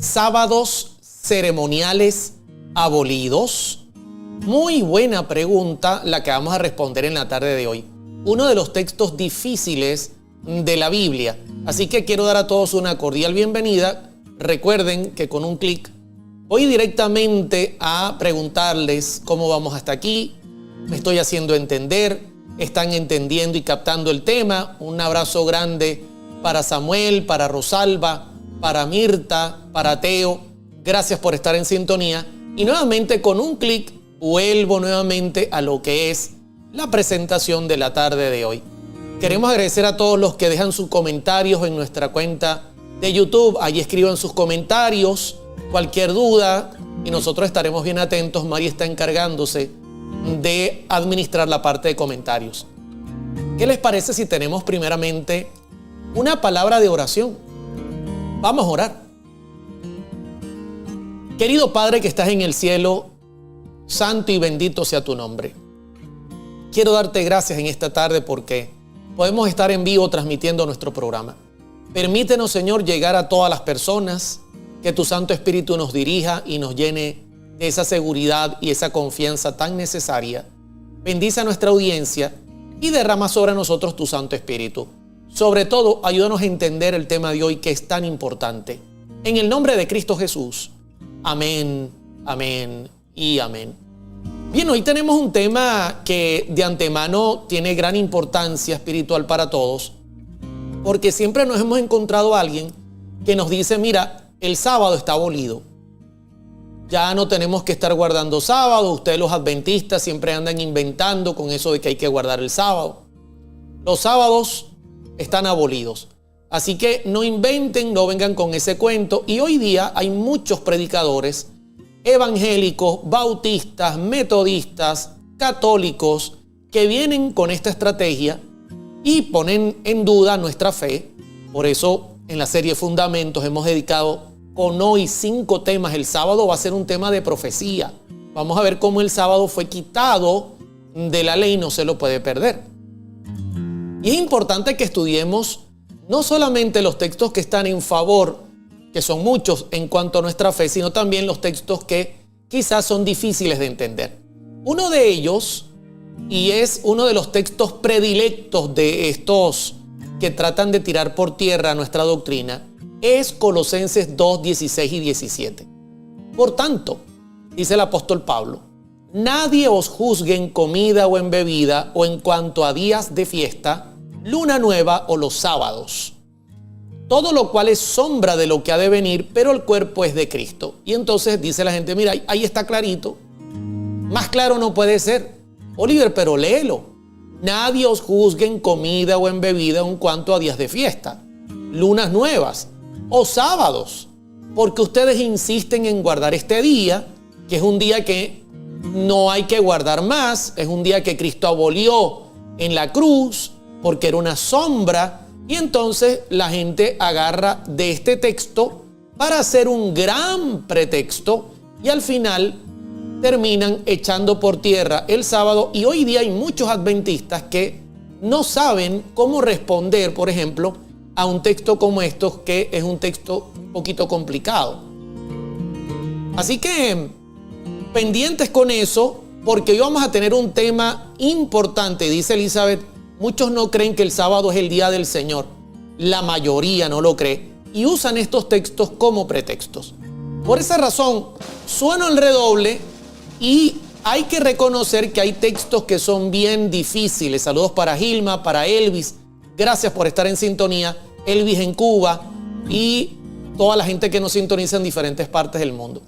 sábados ceremoniales abolidos? Muy buena pregunta la que vamos a responder en la tarde de hoy. Uno de los textos difíciles de la Biblia. Así que quiero dar a todos una cordial bienvenida. Recuerden que con un clic voy directamente a preguntarles cómo vamos hasta aquí. Me estoy haciendo entender. Están entendiendo y captando el tema. Un abrazo grande para Samuel, para Rosalba, para Mirta, para Teo. Gracias por estar en sintonía. Y nuevamente con un clic vuelvo nuevamente a lo que es la presentación de la tarde de hoy. Queremos agradecer a todos los que dejan sus comentarios en nuestra cuenta de YouTube. Allí escriban sus comentarios, cualquier duda, y nosotros estaremos bien atentos. María está encargándose de administrar la parte de comentarios. ¿Qué les parece si tenemos primeramente una palabra de oración? Vamos a orar. Querido Padre que estás en el cielo, santo y bendito sea tu nombre. Quiero darte gracias en esta tarde porque podemos estar en vivo transmitiendo nuestro programa. Permítenos, Señor, llegar a todas las personas, que tu Santo Espíritu nos dirija y nos llene de esa seguridad y esa confianza tan necesaria. Bendice a nuestra audiencia y derrama sobre nosotros tu Santo Espíritu. Sobre todo, ayúdanos a entender el tema de hoy que es tan importante. En el nombre de Cristo Jesús. Amén, amén y amén. Bien, hoy tenemos un tema que de antemano tiene gran importancia espiritual para todos, porque siempre nos hemos encontrado a alguien que nos dice, mira, el sábado está abolido. Ya no tenemos que estar guardando sábado. Ustedes los adventistas siempre andan inventando con eso de que hay que guardar el sábado. Los sábados están abolidos. Así que no inventen, no vengan con ese cuento. Y hoy día hay muchos predicadores evangélicos, bautistas, metodistas, católicos que vienen con esta estrategia y ponen en duda nuestra fe. Por eso en la serie Fundamentos hemos dedicado con hoy 5 temas. El sábado va a ser un tema de profecía. Vamos a ver cómo el sábado fue quitado de la ley y no se lo puede perder. Y es importante que estudiemos no solamente los textos que están en favor, que son muchos en cuanto a nuestra fe, sino también los textos que quizás son difíciles de entender. Uno de ellos, y es uno de los textos predilectos de estos que tratan de tirar por tierra nuestra doctrina, es Colosenses 2, 16 y 17. Por tanto, dice el apóstol Pablo, nadie os juzgue en comida o en bebida o en cuanto a días de fiesta, luna nueva o los sábados. Todo lo cual es sombra de lo que ha de venir, pero el cuerpo es de Cristo. Y entonces dice la gente, mira, ahí está clarito. Más claro no puede ser. Oliver, pero léelo. Nadie os juzgue en comida o en bebida en cuanto a días de fiesta, lunas nuevas o sábados, porque ustedes insisten en guardar este día, que es un día que no hay que guardar más, es un día que Cristo abolió en la cruz, porque era una sombra. Y entonces la gente agarra de este texto para hacer un gran pretexto y al final terminan echando por tierra el sábado. Y hoy día hay muchos adventistas que no saben cómo responder, por ejemplo, a un texto como estos, que es un texto un poquito complicado. Así que pendientes con eso, porque hoy vamos a tener un tema importante. Dice Elizabeth, muchos no creen que el sábado es el día del Señor. La mayoría no lo cree y usan estos textos como pretextos. Por esa razón, suena el redoble y hay que reconocer que hay textos que son bien difíciles. Saludos para Gilma, para Elvis. Gracias por estar en sintonía. Elvis en Cuba y toda la gente que nos sintoniza en diferentes partes del mundo.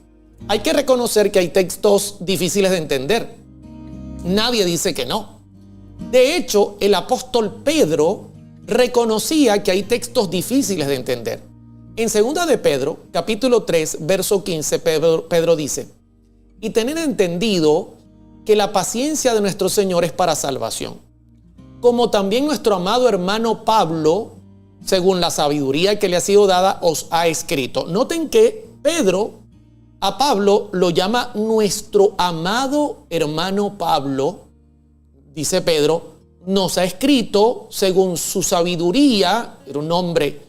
Hay que reconocer que hay textos difíciles de entender. Nadie dice que no. De hecho, el apóstol Pedro reconocía que hay textos difíciles de entender. En 2 de Pedro, capítulo 3, verso 15, Pedro dice, y tener entendido que la paciencia de nuestro Señor es para salvación, como también nuestro amado hermano Pablo, según la sabiduría que le ha sido dada, os ha escrito. Noten que Pedro a Pablo lo llama nuestro amado hermano Pablo. Dice Pedro, nos ha escrito según su sabiduría, era un hombre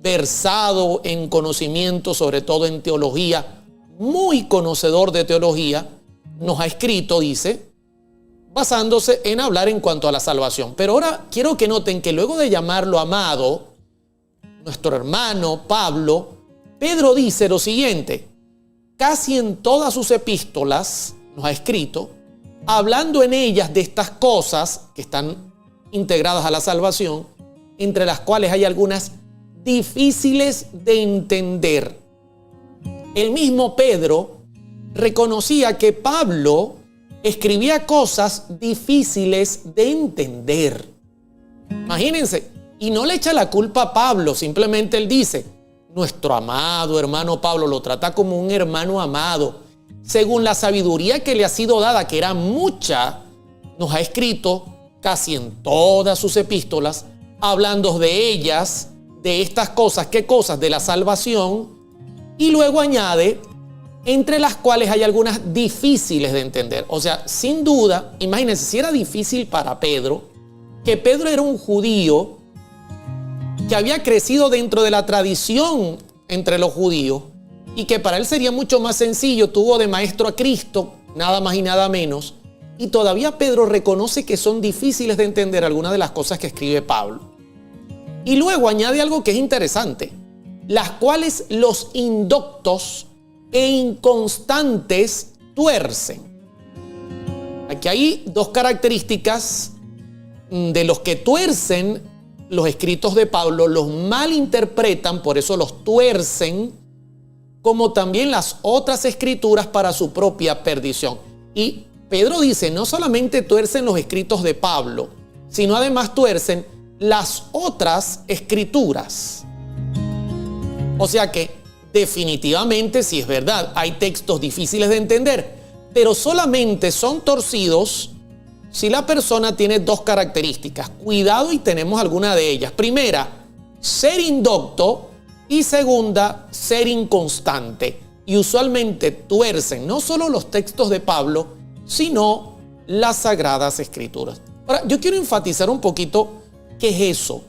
versado en conocimiento, sobre todo en teología, muy conocedor de teología, nos ha escrito, dice, basándose en hablar en cuanto a la salvación. Pero ahora quiero que noten que luego de llamarlo amado, nuestro hermano Pablo, Pedro dice lo siguiente: casi en todas sus epístolas nos ha escrito, hablando en ellas de estas cosas que están integradas a la salvación, entre las cuales hay algunas difíciles de entender. El mismo Pedro reconocía que Pablo escribía cosas difíciles de entender. Imagínense, y no le echa la culpa a Pablo, simplemente él dice, nuestro amado hermano Pablo lo trata como un hermano amado, según la sabiduría que le ha sido dada, que era mucha, nos ha escrito casi en todas sus epístolas, hablando de ellas, de estas cosas, ¿qué cosas? De la salvación, y luego añade, entre las cuales hay algunas difíciles de entender. O sea, sin duda, imagínense, si era difícil para Pedro, que Pedro era un judío que había crecido dentro de la tradición entre los judíos y que para él sería mucho más sencillo, tuvo de maestro a Cristo, nada más y nada menos, y todavía Pedro reconoce que son difíciles de entender algunas de las cosas que escribe Pablo. Y luego añade algo que es interesante, las cuales los indoctos e inconstantes tuercen. Aquí hay dos características de los que tuercen los escritos de Pablo, los malinterpretan, por eso los tuercen, como también las otras escrituras para su propia perdición. Y Pedro dice, no solamente tuercen los escritos de Pablo, sino además tuercen las otras escrituras. O sea que definitivamente, si es verdad, hay textos difíciles de entender, pero solamente son torcidos si la persona tiene dos características. Cuidado, y tenemos alguna de ellas. Primera, ser indocto, y segunda, ser inconstante. Y usualmente tuercen no solo los textos de Pablo, sino las Sagradas Escrituras. Ahora, yo quiero enfatizar un poquito qué es eso,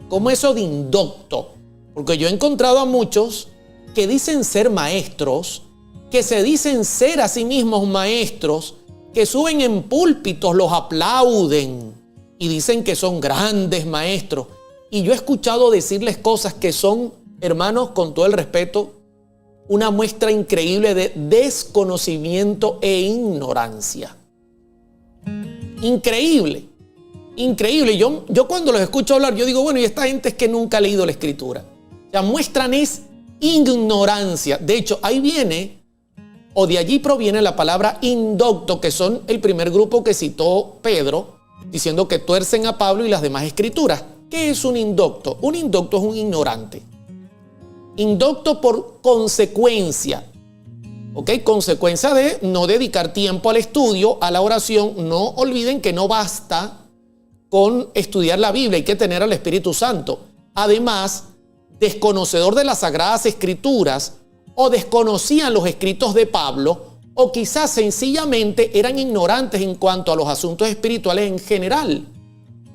cómo eso de indocto, porque yo he encontrado a muchos que dicen ser maestros, que se dicen ser a sí mismos maestros, que suben en púlpitos, los aplauden y dicen que son grandes maestros. Y yo he escuchado decirles cosas que son, hermanos, con todo el respeto, una muestra increíble de desconocimiento e ignorancia. Increíble, increíble. Yo cuando los escucho hablar, yo digo, bueno, y esta gente es que nunca ha leído la Escritura. O sea, muestran es ignorancia. De hecho, ahí viene, o de allí proviene la palabra indocto, que son el primer grupo que citó Pedro, diciendo que tuercen a Pablo y las demás escrituras. ¿Qué es un indocto? Un indocto es un ignorante. Indocto por consecuencia. ¿Ok? Consecuencia de no dedicar tiempo al estudio, a la oración. No olviden que no basta con estudiar la Biblia, hay que tener al Espíritu Santo. Además, desconocedor de las Sagradas Escrituras, o desconocían los escritos de Pablo, o quizás sencillamente eran ignorantes en cuanto a los asuntos espirituales en general.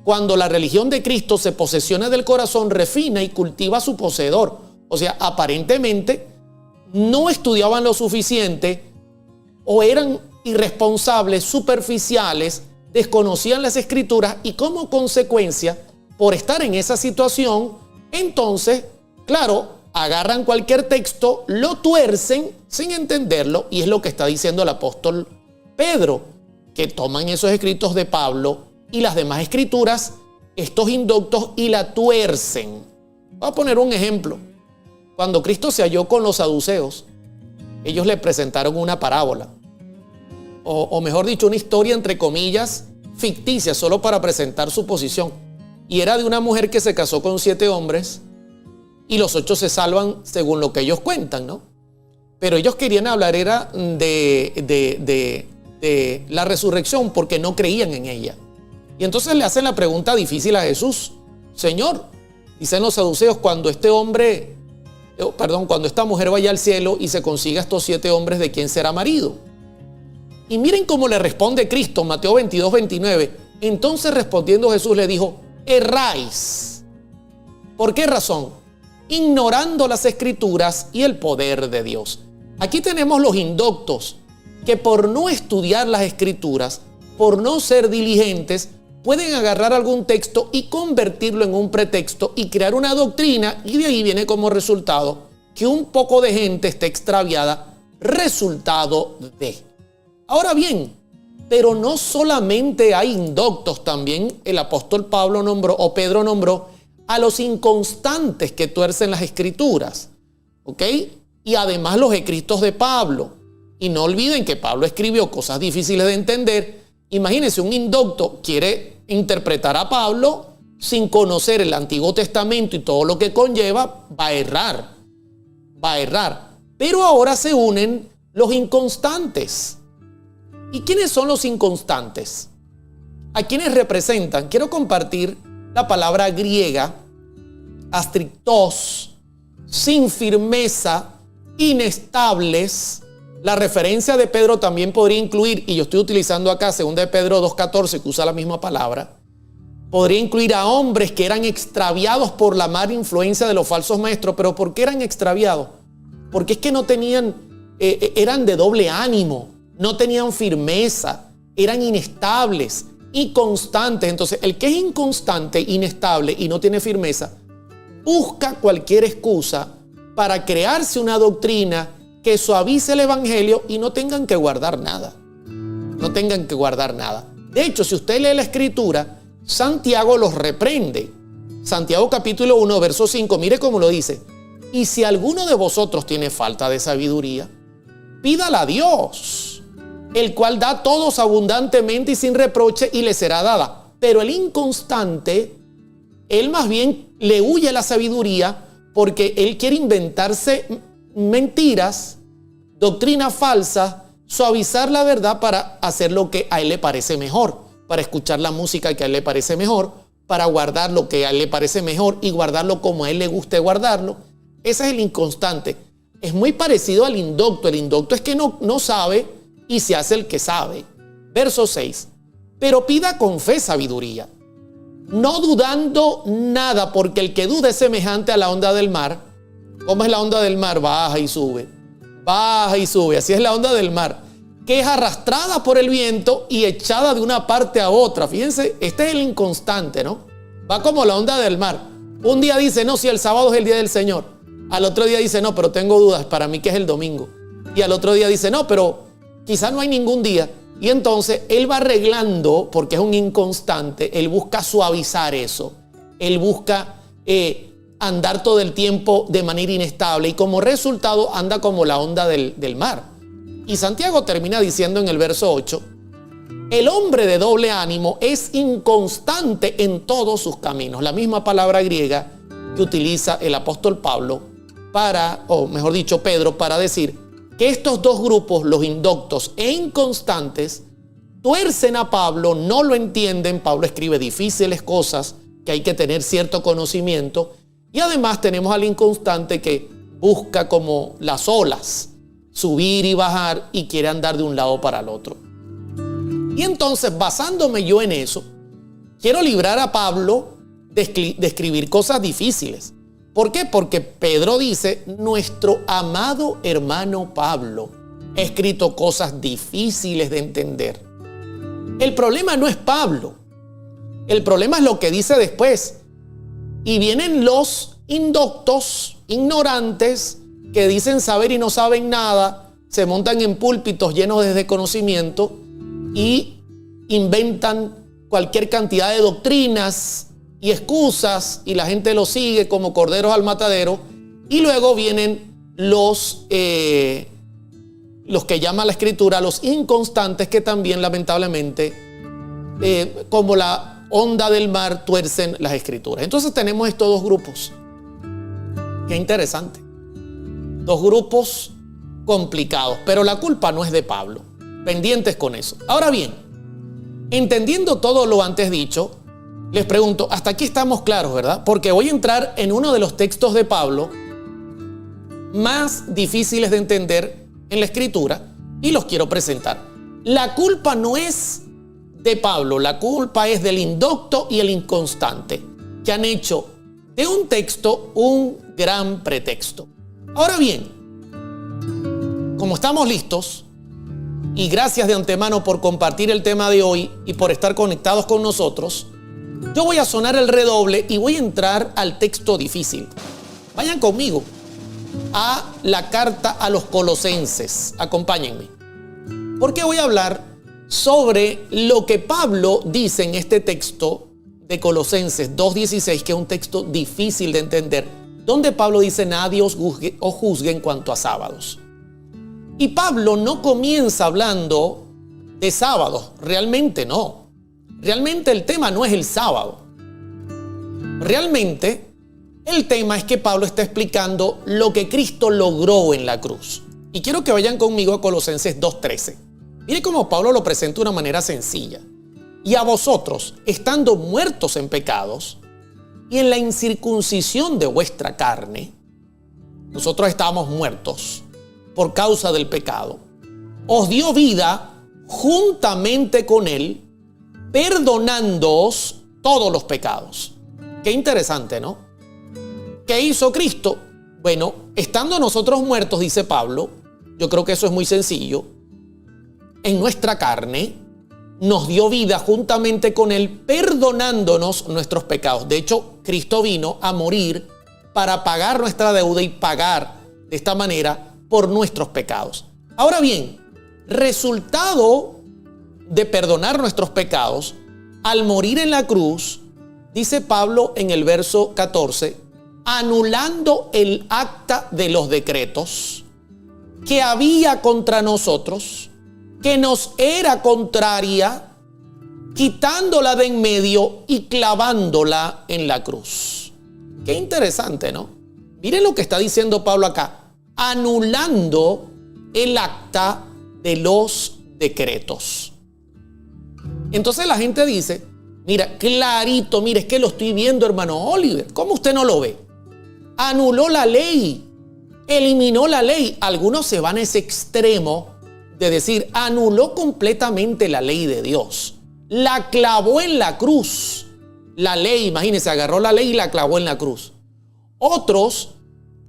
Cuando la religión de Cristo se posesiona del corazón, refina y cultiva a su poseedor. O sea, aparentemente no estudiaban lo suficiente o eran irresponsables, superficiales, desconocían las escrituras y como consecuencia, por estar en esa situación, entonces, claro, agarran cualquier texto, lo tuercen sin entenderlo, y es lo que está diciendo el apóstol Pedro, que toman esos escritos de Pablo y las demás escrituras, estos indoctos, y la tuercen. Voy a poner un ejemplo. Cuando Cristo se halló con los saduceos, ellos le presentaron una parábola, o mejor dicho, una historia entre comillas ficticia, solo para presentar su posición. Y era de una mujer que se casó con 7 hombres y los 8 se salvan según lo que ellos cuentan, ¿no? Pero ellos querían hablar era de la resurrección porque no creían en ella. Y entonces le hacen la pregunta difícil a Jesús. Señor, dicen los saduceos, cuando esta mujer vaya al cielo y se consiga estos 7 hombres, ¿de quién será marido? Y miren cómo le responde Cristo, Mateo 22, 29. Entonces respondiendo Jesús le dijo, erráis. ¿Por qué razón? ignorando las Escrituras y el poder de Dios. Aquí tenemos los indoctos, que por no estudiar las Escrituras, por no ser diligentes, pueden agarrar algún texto y convertirlo en un pretexto y crear una doctrina, y de ahí viene como resultado que un poco de gente esté extraviada, resultado de. Ahora bien, pero no solamente hay indoctos, también el apóstol Pablo nombró, o Pedro nombró, a los inconstantes que tuercen las Escrituras, ¿ok? Y además los escritos de Pablo. Y no olviden que Pablo escribió cosas difíciles de entender. Imagínense, un indocto quiere interpretar a Pablo sin conocer el Antiguo Testamento y todo lo que conlleva, va a errar. Pero ahora se unen los inconstantes. ¿Y quiénes son los inconstantes? ¿A quiénes representan? Quiero compartir la palabra griega, astrictos, sin firmeza, inestables. La referencia de Pedro también podría incluir, y yo estoy utilizando acá 2 de Pedro 2:14, que usa la misma palabra, podría incluir a hombres que eran extraviados por la mala influencia de los falsos maestros. ¿Pero por qué eran extraviados? Porque es que no tenían, eran de doble ánimo, no tenían firmeza, eran inestables y constantes. Entonces, el que es inconstante, inestable y no tiene firmeza, busca cualquier excusa para crearse una doctrina que suavice el evangelio y no tengan que guardar nada. No tengan que guardar nada. De hecho, si usted lee la Escritura, Santiago los reprende. Santiago capítulo 1, verso 5, mire cómo lo dice. Y si alguno de vosotros tiene falta de sabiduría, pídala a Dios, el cual da a todos abundantemente y sin reproche, y le será dada. Pero el inconstante, él más bien le huye a la sabiduría porque él quiere inventarse mentiras, doctrinas falsas, suavizar la verdad para hacer lo que a él le parece mejor, para escuchar la música que a él le parece mejor, para guardar lo que a él le parece mejor y guardarlo como a él le guste guardarlo. Ese es el inconstante. Es muy parecido al indocto. El indocto es que no sabe y se hace el que sabe. Verso 6. Pero pida con fe sabiduría, no dudando nada, porque el que duda es semejante a la onda del mar. ¿Cómo es la onda del mar? Baja y sube. Baja y sube. Así es la onda del mar, que es arrastrada por el viento y echada de una parte a otra. Fíjense, este es el inconstante, ¿no? Va como la onda del mar. Un día dice, no, si el sábado es el día del Señor. Al otro día dice, no, pero tengo dudas, para mí que es el domingo. Y al otro día dice, no, pero quizás no hay ningún día. Y entonces él va arreglando, porque es un inconstante, él busca suavizar eso. Él busca andar todo el tiempo de manera inestable y como resultado anda como la onda del mar. Y Santiago termina diciendo en el verso 8, el hombre de doble ánimo es inconstante en todos sus caminos. La misma palabra griega que utiliza el apóstol Pablo o mejor dicho, Pedro, para decir que estos dos grupos, los indoctos e inconstantes, tuercen a Pablo, no lo entienden. Pablo escribe difíciles cosas que hay que tener cierto conocimiento. Y además tenemos al inconstante que busca como las olas, subir y bajar y quiere andar de un lado para el otro. Y entonces, basándome yo en eso, quiero librar a Pablo de escribir cosas difíciles. ¿Por qué? Porque Pedro dice, nuestro amado hermano Pablo ha escrito cosas difíciles de entender. El problema no es Pablo. El problema es lo que dice después. Y vienen los indoctos, ignorantes, que dicen saber y no saben nada, se montan en púlpitos llenos de desconocimiento y inventan cualquier cantidad de doctrinas y excusas y la gente los sigue como corderos al matadero. Y luego vienen los que llama la Escritura los inconstantes, que también lamentablemente como la onda del mar tuercen las Escrituras. Entonces tenemos estos dos grupos. Qué interesante. Dos grupos complicados, pero la culpa no es de Pablo. Pendientes con eso. Ahora bien, entendiendo todo lo antes dicho, les pregunto, hasta aquí estamos claros, ¿verdad? Porque voy a entrar en uno de los textos de Pablo más difíciles de entender en la Escritura y los quiero presentar. La culpa no es de Pablo, la culpa es del indocto y el inconstante, que han hecho de un texto un gran pretexto. Ahora bien, como estamos listos, y gracias de antemano por compartir el tema de hoy y por estar conectados con nosotros, yo voy a sonar el redoble y voy a entrar al texto difícil. Vayan conmigo a la carta a los Colosenses. Acompáñenme. Porque voy a hablar sobre lo que Pablo dice en este texto de Colosenses 2:16, que es un texto difícil de entender, donde Pablo dice: nadie os juzgue en cuanto a sábados. Y Pablo no comienza hablando de sábados, realmente no. Realmente el tema no es el sábado. Realmente el tema es que Pablo está explicando lo que Cristo logró en la cruz. Y quiero que vayan conmigo a Colosenses 2:13. Mire cómo Pablo lo presenta de una manera sencilla. Y a vosotros, estando muertos en pecados y en la incircuncisión de vuestra carne, nosotros estábamos muertos por causa del pecado, os dio vida juntamente con él, perdonándoos todos los pecados. Qué interesante, ¿no? ¿Qué hizo Cristo? Bueno, estando nosotros muertos, dice Pablo, yo creo que eso es muy sencillo, en nuestra carne, nos dio vida juntamente con él, perdonándonos nuestros pecados. De hecho, Cristo vino a morir para pagar nuestra deuda y pagar de esta manera por nuestros pecados. Ahora bien, resultado de perdonar nuestros pecados, al morir en la cruz, dice Pablo en el verso 14, anulando el acta de los decretos que había contra nosotros, que nos era contraria, quitándola de en medio y clavándola en la cruz. Qué interesante, ¿no? Miren lo que está diciendo Pablo acá. Anulando el acta de los decretos. Entonces la gente dice: mira, clarito, mire, es que lo estoy viendo, hermano Oliver. ¿Cómo usted no lo ve? Anuló la ley, eliminó la ley. Algunos se van a ese extremo de decir, anuló completamente la ley de Dios. La clavó en la cruz. La ley, imagínense, agarró la ley y la clavó en la cruz. Otros,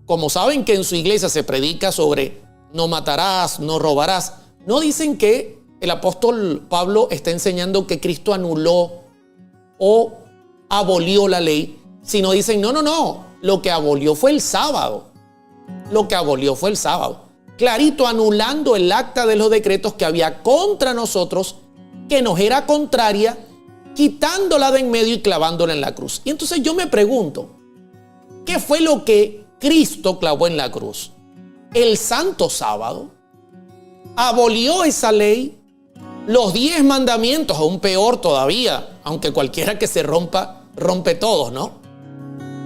como saben que en su iglesia se predica sobre no matarás, no robarás, no dicen que el apóstol Pablo está enseñando que Cristo anuló o abolió la ley, sino dicen, no, lo que abolió fue el sábado. Lo que abolió fue el sábado. Clarito, anulando el acta de los decretos que había contra nosotros, que nos era contraria, quitándola de en medio y clavándola en la cruz. Y entonces yo me pregunto, ¿qué fue lo que Cristo clavó en la cruz? El santo sábado. Abolió esa ley, los 10 mandamientos, aún peor todavía, aunque cualquiera que se rompa, rompe todos, ¿no?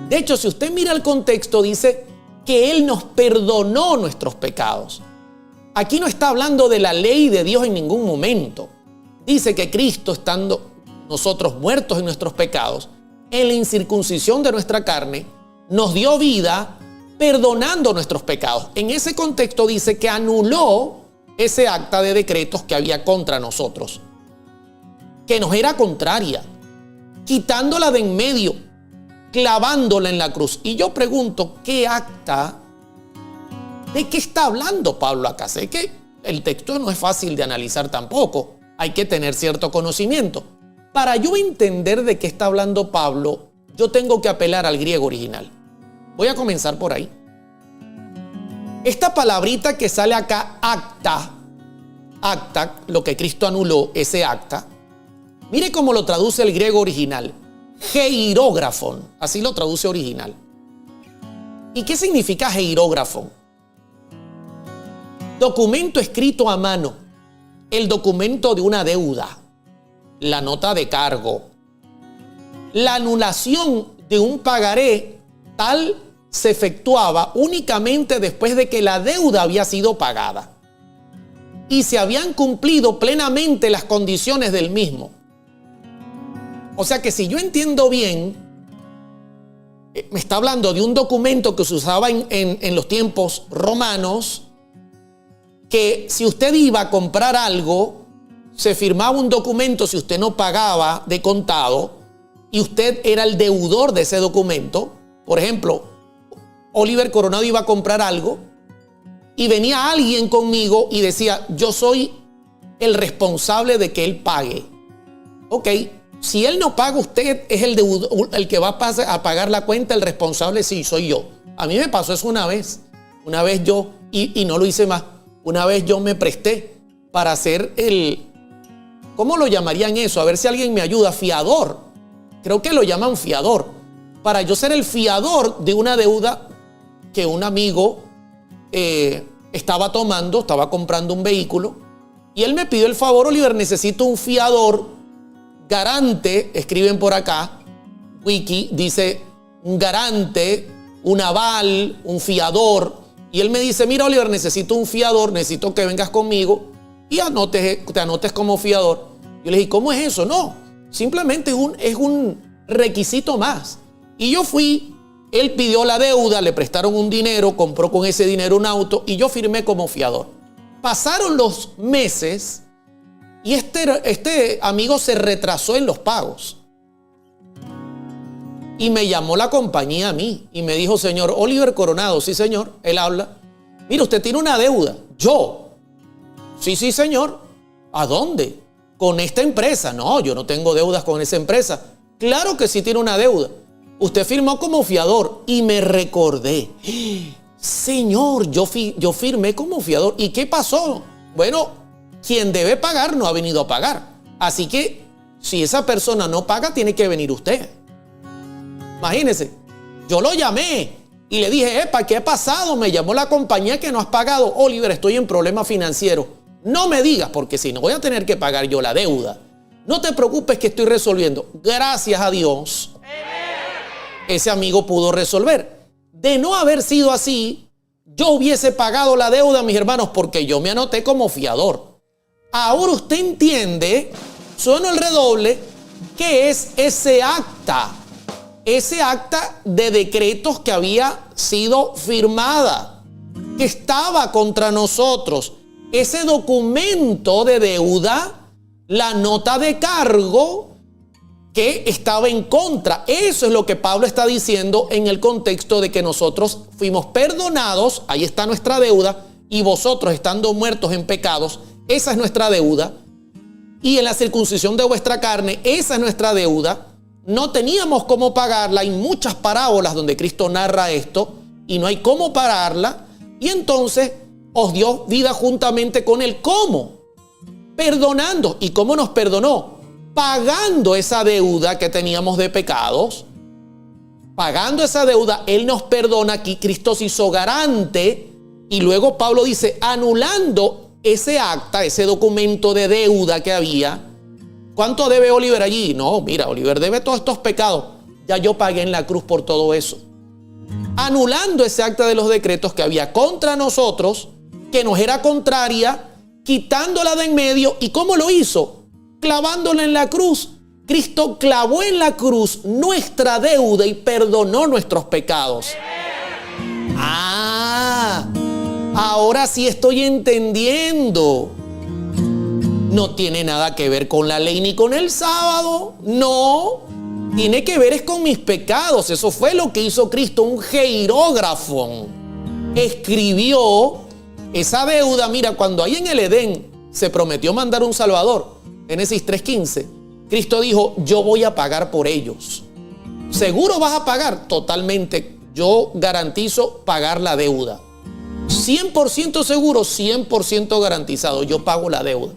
De hecho, si usted mira el contexto, dice que Él nos perdonó nuestros pecados. Aquí no está hablando de la ley de Dios en ningún momento. Dice que Cristo, estando nosotros muertos en nuestros pecados, en la incircuncisión de nuestra carne, nos dio vida perdonando nuestros pecados. En ese contexto dice que anuló ese acta de decretos que había contra nosotros, que nos era contraria, quitándola de en medio, clavándola en la cruz. Y yo pregunto, ¿qué acta? ¿De qué está hablando Pablo acá? Sé que el texto no es fácil de analizar tampoco. Hay que tener cierto conocimiento. Para yo entender de qué está hablando Pablo, yo tengo que apelar al griego original. Voy a comenzar por ahí. Esta palabrita que sale acá, acta, lo que Cristo anuló, ese acta, mire cómo lo traduce el griego original. Hierógrafon, así lo traduce original. ¿Y qué significa hierógrafon? Documento escrito a mano, el documento de una deuda, la nota de cargo, la anulación de un pagaré tal se efectuaba únicamente después de que la deuda había sido pagada y se habían cumplido plenamente las condiciones del mismo. O sea que si yo entiendo bien, me está hablando de un documento que se usaba en los tiempos romanos, que si usted iba a comprar algo, se firmaba un documento si usted no pagaba de contado y usted era el deudor de ese documento, Por ejemplo, Oliver Coronado iba a comprar algo y venía alguien conmigo y decía, yo soy el responsable de que él pague. Ok, si él no paga, usted es el que va a pagar la cuenta, el responsable sí, soy yo. A mí me pasó eso una vez yo, y no lo hice más, una vez yo me presté para hacer ¿cómo lo llamarían eso? A ver si alguien me ayuda, fiador. Creo que lo llaman fiador. Para yo ser el fiador de una deuda que un amigo estaba comprando un vehículo, y él me pidió el favor, Oliver, necesito un fiador, garante, escriben por acá, Wiki, dice un garante, un aval, un fiador, y él me dice, mira Oliver, necesito un fiador, necesito que vengas conmigo y te anotes como fiador. Yo le dije, ¿cómo es eso? No, simplemente es un requisito más. Y yo fui, él pidió la deuda, le prestaron un dinero, compró con ese dinero un auto y yo firmé como fiador. Pasaron los meses y este amigo se retrasó en los pagos. Y me llamó la compañía a mí y me dijo, señor Oliver Coronado, sí señor, él habla. Mira, usted tiene una deuda. Yo, sí señor. ¿A dónde? Con esta empresa. No, yo no tengo deudas con esa empresa. Claro que sí tiene una deuda. Usted firmó como fiador y me recordé. Señor, yo firmé como fiador. ¿Y qué pasó? Bueno, quien debe pagar no ha venido a pagar. Así que si esa persona no paga, tiene que venir usted. Imagínese, yo lo llamé y le dije, epa, ¿qué ha pasado? Me llamó la compañía que no has pagado. Oliver, estoy en problema financiero. No me digas, porque si no voy a tener que pagar yo la deuda. No te preocupes que estoy resolviendo. Gracias a Dios, ese amigo pudo resolver. De no haber sido así, yo hubiese pagado la deuda, mis hermanos, porque yo me anoté como fiador. Ahora usted entiende, suena el redoble, ¿qué es ese acta? Ese acta de decretos que había sido firmada, que estaba contra nosotros. Ese documento de deuda, la nota de cargo que estaba en contra. Eso es lo que Pablo está diciendo en el contexto de que nosotros fuimos perdonados, ahí está nuestra deuda, y vosotros estando muertos en pecados, esa es nuestra deuda, y en la circuncisión de vuestra carne, esa es nuestra deuda. No teníamos cómo pagarla. Hay muchas parábolas donde Cristo narra esto y no hay cómo pagarla. Y entonces os dio vida juntamente con Él. ¿Cómo? Perdonando. ¿Y cómo nos perdonó? Pagando esa deuda que teníamos de pecados. Pagando esa deuda, Él nos perdona. Aquí Cristo se hizo garante. Y luego Pablo dice, anulando ese acta, ese documento de deuda que había. ¿Cuánto debe Oliver allí? No, mira, Oliver debe todos estos pecados. Ya yo pagué en la cruz por todo eso. Anulando ese acta de los decretos que había contra nosotros, que nos era contraria, quitándola de en medio. ¿Y cómo lo hizo? Clavándola en la cruz. Cristo clavó en la cruz nuestra deuda y perdonó nuestros pecados. Ahora sí estoy entendiendo. No tiene nada que ver con la ley ni con el sábado. No, tiene que ver es con mis pecados. Eso fue lo que hizo Cristo, un jerógrafo. Escribió esa deuda. Mira, cuando ahí en el Edén se prometió mandar un Salvador, Génesis 3:15, Cristo dijo, yo voy a pagar por ellos. ¿Seguro vas a pagar? Totalmente. Yo garantizo pagar la deuda. 100% seguro, 100% garantizado. Yo pago la deuda.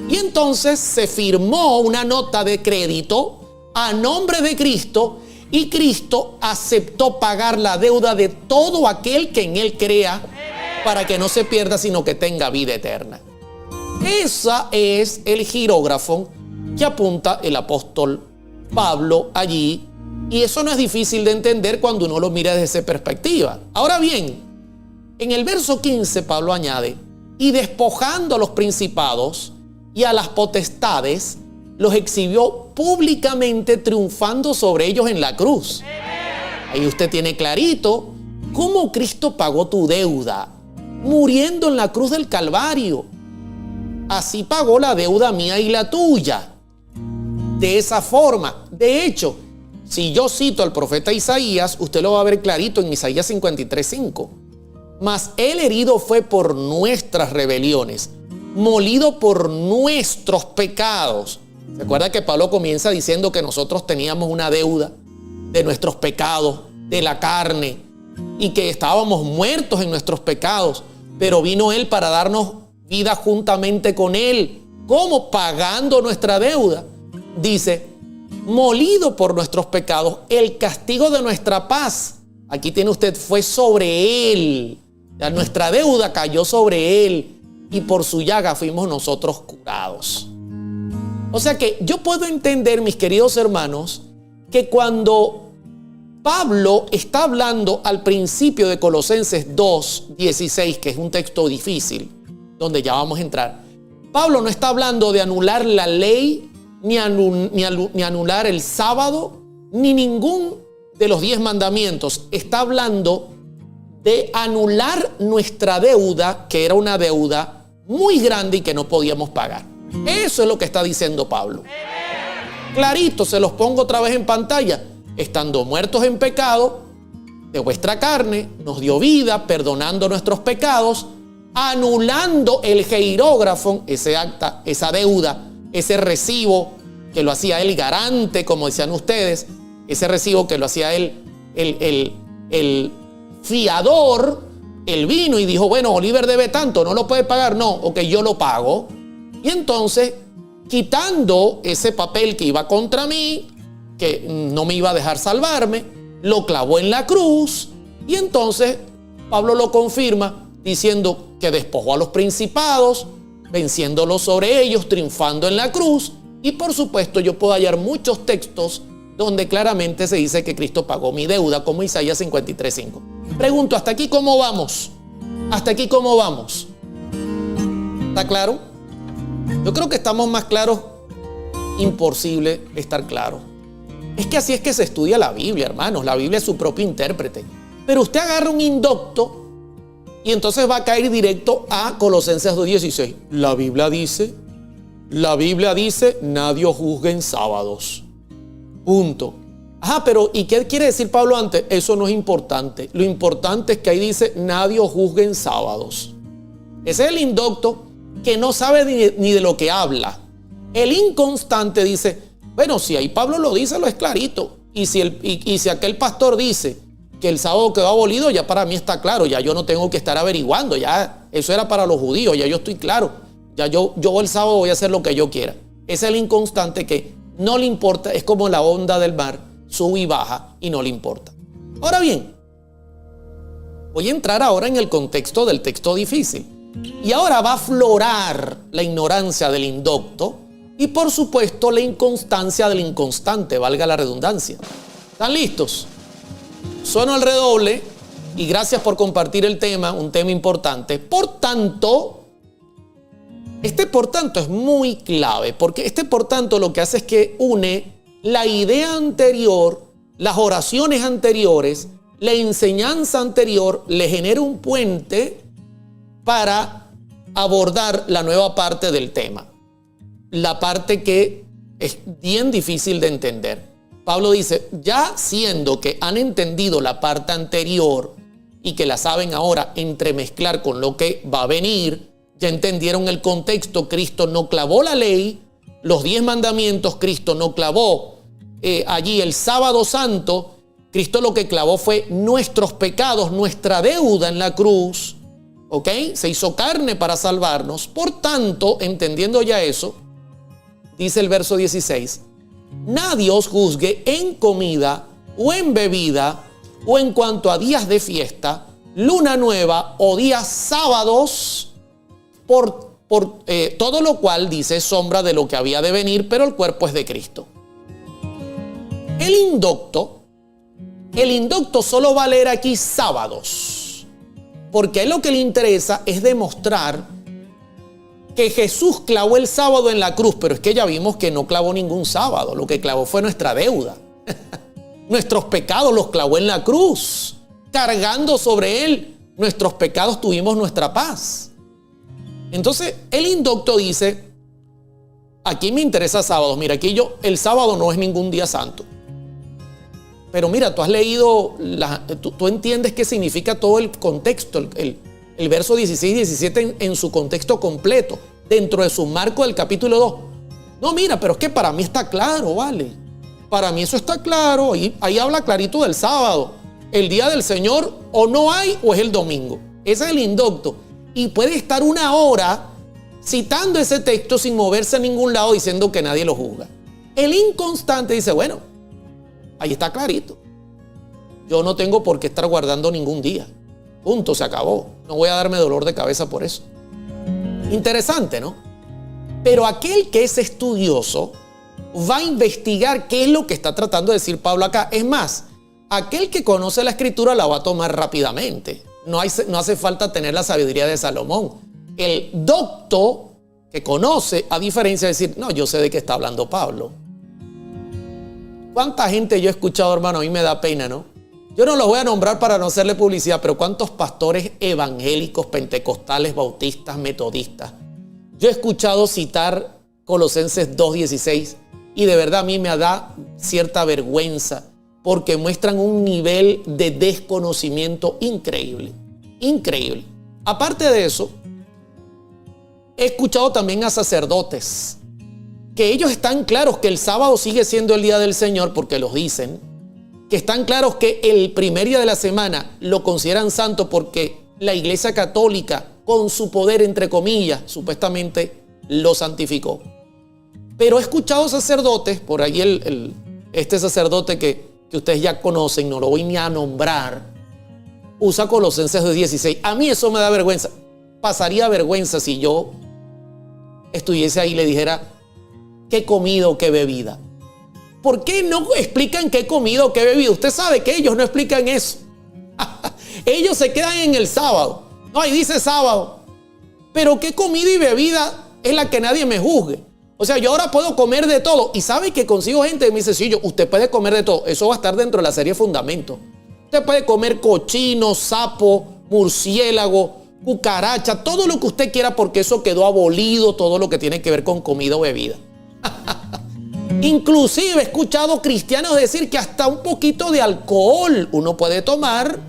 Y entonces se firmó una nota de crédito a nombre de Cristo y Cristo aceptó pagar la deuda de todo aquel que en Él crea para que no se pierda sino que tenga vida eterna. Esa es el jerógrafo que apunta el apóstol Pablo allí, y eso no es difícil de entender cuando uno lo mira desde esa perspectiva. Ahora bien, en el verso 15 Pablo añade, y despojando a los principados y a las potestades, los exhibió públicamente, triunfando sobre ellos en la cruz. Ahí usted tiene clarito cómo Cristo pagó tu deuda, muriendo en la cruz del Calvario. Así pagó la deuda mía y la tuya. De esa forma. De hecho, Si yo cito al profeta Isaías, usted lo va a ver clarito en Isaías 53:5. Mas él herido fue por nuestras rebeliones, molido por nuestros pecados. ¿Se acuerda que Pablo comienza diciendo que nosotros teníamos una deuda de nuestros pecados, de la carne, y que estábamos muertos en nuestros pecados, pero vino él para darnos vida juntamente con él? ¿Cómo? Pagando nuestra deuda. Dice, molido por nuestros pecados, el castigo de nuestra paz. Aquí tiene usted, fue sobre él. Ya nuestra deuda cayó sobre él y por su llaga fuimos nosotros curados. O sea que yo puedo entender, mis queridos hermanos, que cuando Pablo está hablando al principio de Colosenses 2:16, que es un texto difícil, donde ya vamos a entrar, Pablo no está hablando de anular la ley, ni anular el sábado, ni ningún de los 10 mandamientos. Está hablando de anular nuestra deuda, que era una deuda muy grande y que no podíamos pagar. Eso es lo que está diciendo Pablo. Clarito, se los pongo otra vez en pantalla. Estando muertos en pecado, de vuestra carne, nos dio vida, perdonando nuestros pecados, anulando el geirógrafo, ese acta, esa deuda, ese recibo que lo hacía él garante, como decían ustedes, ese recibo que lo hacía él, el fiador, él vino y dijo, bueno, Oliver debe tanto, no lo puede pagar, no, ok, yo lo pago. Y entonces, quitando ese papel que iba contra mí, que no me iba a dejar salvarme, lo clavó en la cruz, y entonces Pablo lo confirma diciendo que despojó a los principados, venciéndolos sobre ellos, triunfando en la cruz. Y por supuesto yo puedo hallar muchos textos donde claramente se dice que Cristo pagó mi deuda, como Isaías 53:5. Pregunto, ¿hasta aquí cómo vamos? ¿Hasta aquí cómo vamos? ¿Está claro? Yo creo que estamos más claros. Imposible estar claro. Es que así es que se estudia la Biblia, hermanos. La Biblia es su propio intérprete. Pero usted agarra un indocto y entonces va a caer directo a Colosenses 2:16. La Biblia dice, nadie os juzgue en sábados. Punto. Pero ¿y qué quiere decir Pablo antes? Eso no es importante. Lo importante es que ahí dice, nadie os juzgue en sábados. Ese es el indocto que no sabe ni de lo que habla. El inconstante dice, bueno, si ahí Pablo lo dice, lo es clarito. Y si aquel pastor dice que el sábado quedó abolido, ya para mí está claro. Ya yo no tengo que estar averiguando. Ya eso era para los judíos. Ya yo estoy claro. Ya yo el sábado voy a hacer lo que yo quiera. Ese es el inconstante que no le importa. Es como la onda del mar. Sube y baja y no le importa. Ahora bien, voy a entrar ahora en el contexto del texto difícil. Y ahora va a aflorar la ignorancia del indocto y por supuesto la inconstancia del inconstante, valga la redundancia. ¿Están listos? Sueno el redoble y gracias por compartir el tema, un tema importante. Por tanto, este por tanto es muy clave, porque este por tanto lo que hace es que une la idea anterior, las oraciones anteriores, la enseñanza anterior, le genera un puente para abordar la nueva parte del tema. La parte que es bien difícil de entender. Pablo dice, ya siendo que han entendido la parte anterior y que la saben ahora entremezclar con lo que va a venir, ya entendieron el contexto, Cristo no clavó la ley, los 10 mandamientos, Cristo no clavó allí el sábado santo, Cristo lo que clavó fue nuestros pecados, nuestra deuda en la cruz, ¿ok? Se hizo carne para salvarnos. Por tanto, entendiendo ya eso, dice el verso 16, nadie os juzgue en comida o en bebida o en cuanto a días de fiesta, luna nueva o días sábados, por todo lo cual, dice, sombra de lo que había de venir, pero el cuerpo es de Cristo. El indocto solo va a leer aquí sábados, porque a él lo que le interesa es demostrar que Jesús clavó el sábado en la cruz, pero es que ya vimos que no clavó ningún sábado, lo que clavó fue nuestra deuda. Nuestros pecados los clavó en la cruz, cargando sobre él nuestros pecados tuvimos nuestra paz. Entonces el indocto dice, aquí me interesa sábados, mira, aquí el sábado no es ningún día santo. pero mira, tú has leído, tú entiendes qué significa todo el contexto, el verso 16 y 17 en su contexto completo, dentro de su marco del capítulo 2. No, mira, pero es que para mí está claro, ¿vale? Para mí eso está claro, ahí habla clarito del sábado. El día del Señor o no hay o es el domingo. Ese es el inducto. Y puede estar una hora citando ese texto sin moverse a ningún lado diciendo que nadie lo juzga. El inconstante dice, bueno, ahí está clarito. Yo no tengo por qué estar guardando ningún día. Punto, se acabó. No voy a darme dolor de cabeza por eso. Interesante, ¿no? Pero aquel que es estudioso va a investigar qué es lo que está tratando de decir Pablo acá. Es más, aquel que conoce la Escritura la va a tomar rápidamente. No hace falta tener la sabiduría de Salomón. El docto que conoce, a diferencia de decir, no, yo sé de qué está hablando Pablo. ¿Cuánta gente yo he escuchado, hermano? A mí me da pena, ¿no? Yo no los voy a nombrar para no hacerle publicidad, pero ¿cuántos pastores evangélicos, pentecostales, bautistas, metodistas? Yo he escuchado citar Colosenses 2:16 y de verdad a mí me da cierta vergüenza porque muestran un nivel de desconocimiento increíble, increíble. Aparte de eso, he escuchado también a sacerdotes que ellos están claros que el sábado sigue siendo el día del Señor porque los dicen, que están claros que el primer día de la semana lo consideran santo porque la Iglesia Católica, con su poder, entre comillas, supuestamente lo santificó. Pero he escuchado sacerdotes, por ahí este sacerdote que ustedes ya conocen, no lo voy ni a nombrar, usa Colosenses 2:16. A mí eso me da vergüenza. Pasaría vergüenza si yo estuviese ahí y le dijera qué comida o qué bebida. ¿Por qué no explican qué comida o qué bebida? Usted sabe que ellos no explican eso. Ellos se quedan en el sábado. No, ahí dice sábado. Pero qué comida y bebida es la que nadie me juzgue. O sea, yo ahora puedo comer de todo. Y sabe que consigo gente que me dice, sí, usted puede comer de todo. Eso va a estar dentro de la serie Fundamento. Usted puede comer cochino, sapo, murciélago, cucaracha, todo lo que usted quiera porque eso quedó abolido, todo lo que tiene que ver con comida o bebida. Inclusive he escuchado cristianos decir que hasta un poquito de alcohol uno puede tomar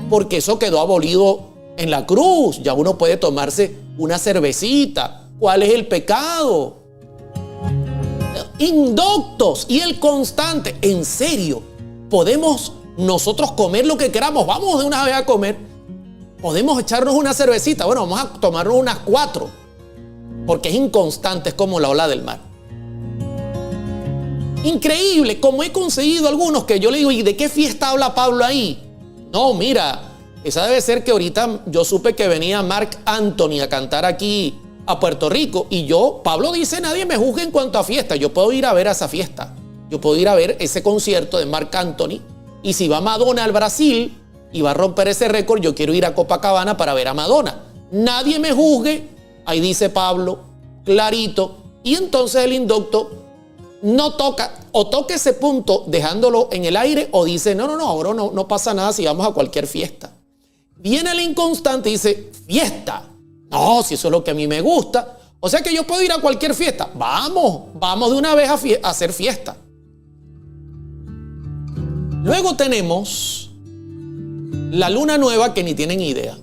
porque eso quedó abolido en la cruz. Ya uno puede tomarse una cervecita. ¿Cuál es el pecado? Indoctos y el constante. En serio, podemos nosotros comer lo que queramos. Vamos de una vez a comer. Podemos echarnos una cervecita. Bueno, vamos a tomarnos unas 4 porque es inconstante, es como la ola del mar. Increíble, como he conseguido algunos que yo le digo, ¿y de qué fiesta habla Pablo ahí? No, mira, esa debe ser que ahorita yo supe que venía Marc Anthony a cantar aquí a Puerto Rico y Pablo dice, nadie me juzgue en cuanto a fiesta. Yo puedo ir a ver a esa fiesta, yo puedo ir a ver ese concierto de Marc Anthony y si va Madonna al Brasil y va a romper ese récord, yo quiero ir a Copacabana para ver a Madonna. Nadie me juzgue, ahí dice Pablo, clarito, y entonces el indocto no toca o toca ese punto dejándolo en el aire o dice, no, ahora no pasa nada si vamos a cualquier fiesta. Viene el inconstante y dice, fiesta. No, si eso es lo que a mí me gusta. O sea que yo puedo ir a cualquier fiesta. Vamos de una vez a hacer fiesta. Luego tenemos la luna nueva que ni tienen idea.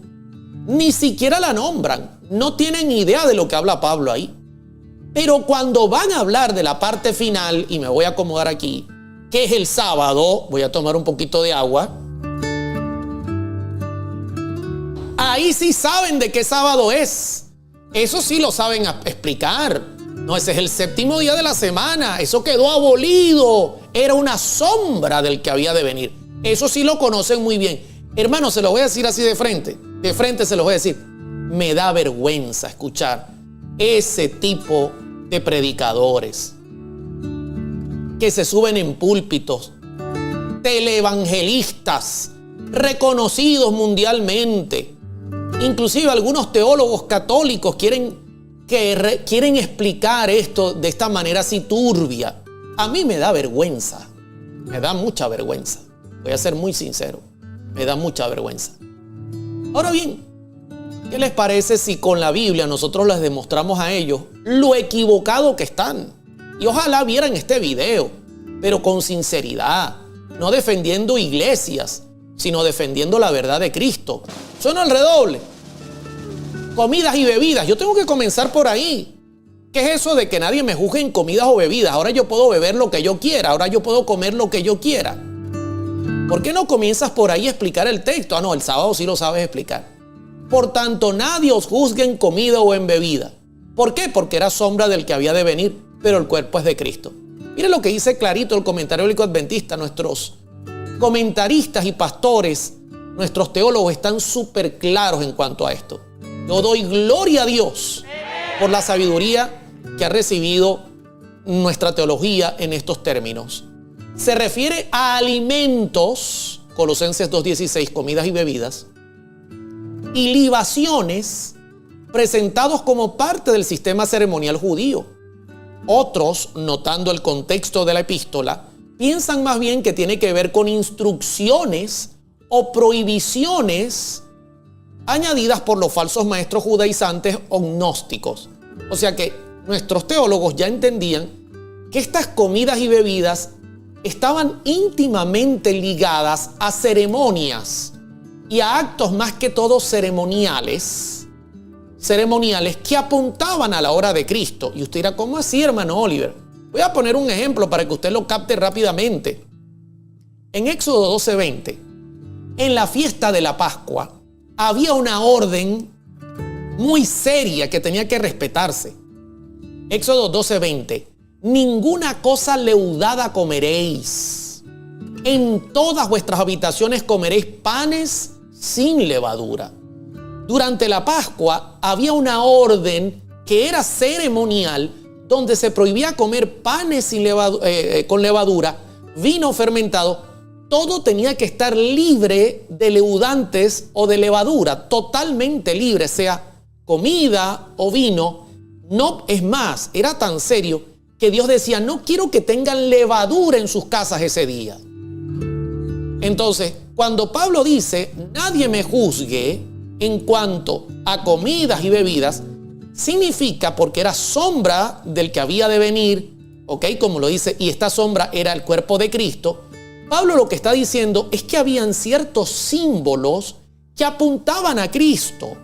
Ni siquiera la nombran. No tienen idea de lo que habla Pablo ahí. Pero cuando van a hablar de la parte final, y me voy a acomodar aquí, que es el sábado, voy a tomar un poquito de agua. Ahí sí saben de qué sábado es. Eso sí lo saben explicar. No, ese es el 7º día de la semana. Eso quedó abolido. Era una sombra del que había de venir. Eso sí lo conocen muy bien. Hermano, se lo voy a decir así de frente. De frente se los voy a decir. Me da vergüenza escuchar ese tipo de predicadores que se suben en púlpitos, teleevangelistas reconocidos mundialmente. Inclusive algunos teólogos católicos quieren explicar esto de esta manera así turbia. A mí me da vergüenza, me da mucha vergüenza. Voy a ser muy sincero, me da mucha vergüenza. Ahora bien, ¿qué les parece si con la Biblia nosotros les demostramos a ellos lo equivocado que están? Y ojalá vieran este video, pero con sinceridad, no defendiendo iglesias, sino defendiendo la verdad de Cristo. Suena el redoble. Comidas y bebidas. Yo tengo que comenzar por ahí. ¿Qué es eso de que nadie me juzgue en comidas o bebidas? Ahora yo puedo beber lo que yo quiera. Ahora yo puedo comer lo que yo quiera. ¿Por qué no comienzas por ahí a explicar el texto? Ah, no, el sábado sí lo sabes explicar. Por tanto, nadie os juzgue en comida o en bebida. ¿Por qué? Porque era sombra del que había de venir, pero el cuerpo es de Cristo. Mire lo que dice clarito el comentario bíblico adventista. Nuestros comentaristas y pastores, nuestros teólogos están súper claros en cuanto a esto. Yo doy gloria a Dios por la sabiduría que ha recibido nuestra teología en estos términos. Se refiere a alimentos, Colosenses 2:16, comidas y bebidas, y libaciones presentados como parte del sistema ceremonial judío. Otros, notando el contexto de la epístola, piensan más bien que tiene que ver con instrucciones o prohibiciones añadidas por los falsos maestros judaizantes o gnósticos. O sea que nuestros teólogos ya entendían que estas comidas y bebidas estaban íntimamente ligadas a ceremonias y a actos más que todo ceremoniales que apuntaban a la hora de Cristo. Y usted dirá, ¿cómo así, hermano Oliver? Voy a poner un ejemplo para que usted lo capte rápidamente. En Éxodo 12:20, en la fiesta de la Pascua, había una orden muy seria que tenía que respetarse. Éxodo 12:20, ninguna cosa leudada comeréis. En todas vuestras habitaciones comeréis panes sin levadura. Durante la Pascua había una orden que era ceremonial donde se prohibía comer panes con levadura, vino fermentado. Todo tenía que estar libre de leudantes o de levadura, totalmente libre, sea comida o vino. No, es más, era tan serio que Dios decía, no quiero que tengan levadura en sus casas ese día. Entonces, cuando Pablo dice, nadie me juzgue en cuanto a comidas y bebidas, significa porque era sombra del que había de venir, ¿ok? Como lo dice, y esta sombra era el cuerpo de Cristo. Pablo lo que está diciendo es que habían ciertos símbolos que apuntaban a Cristo.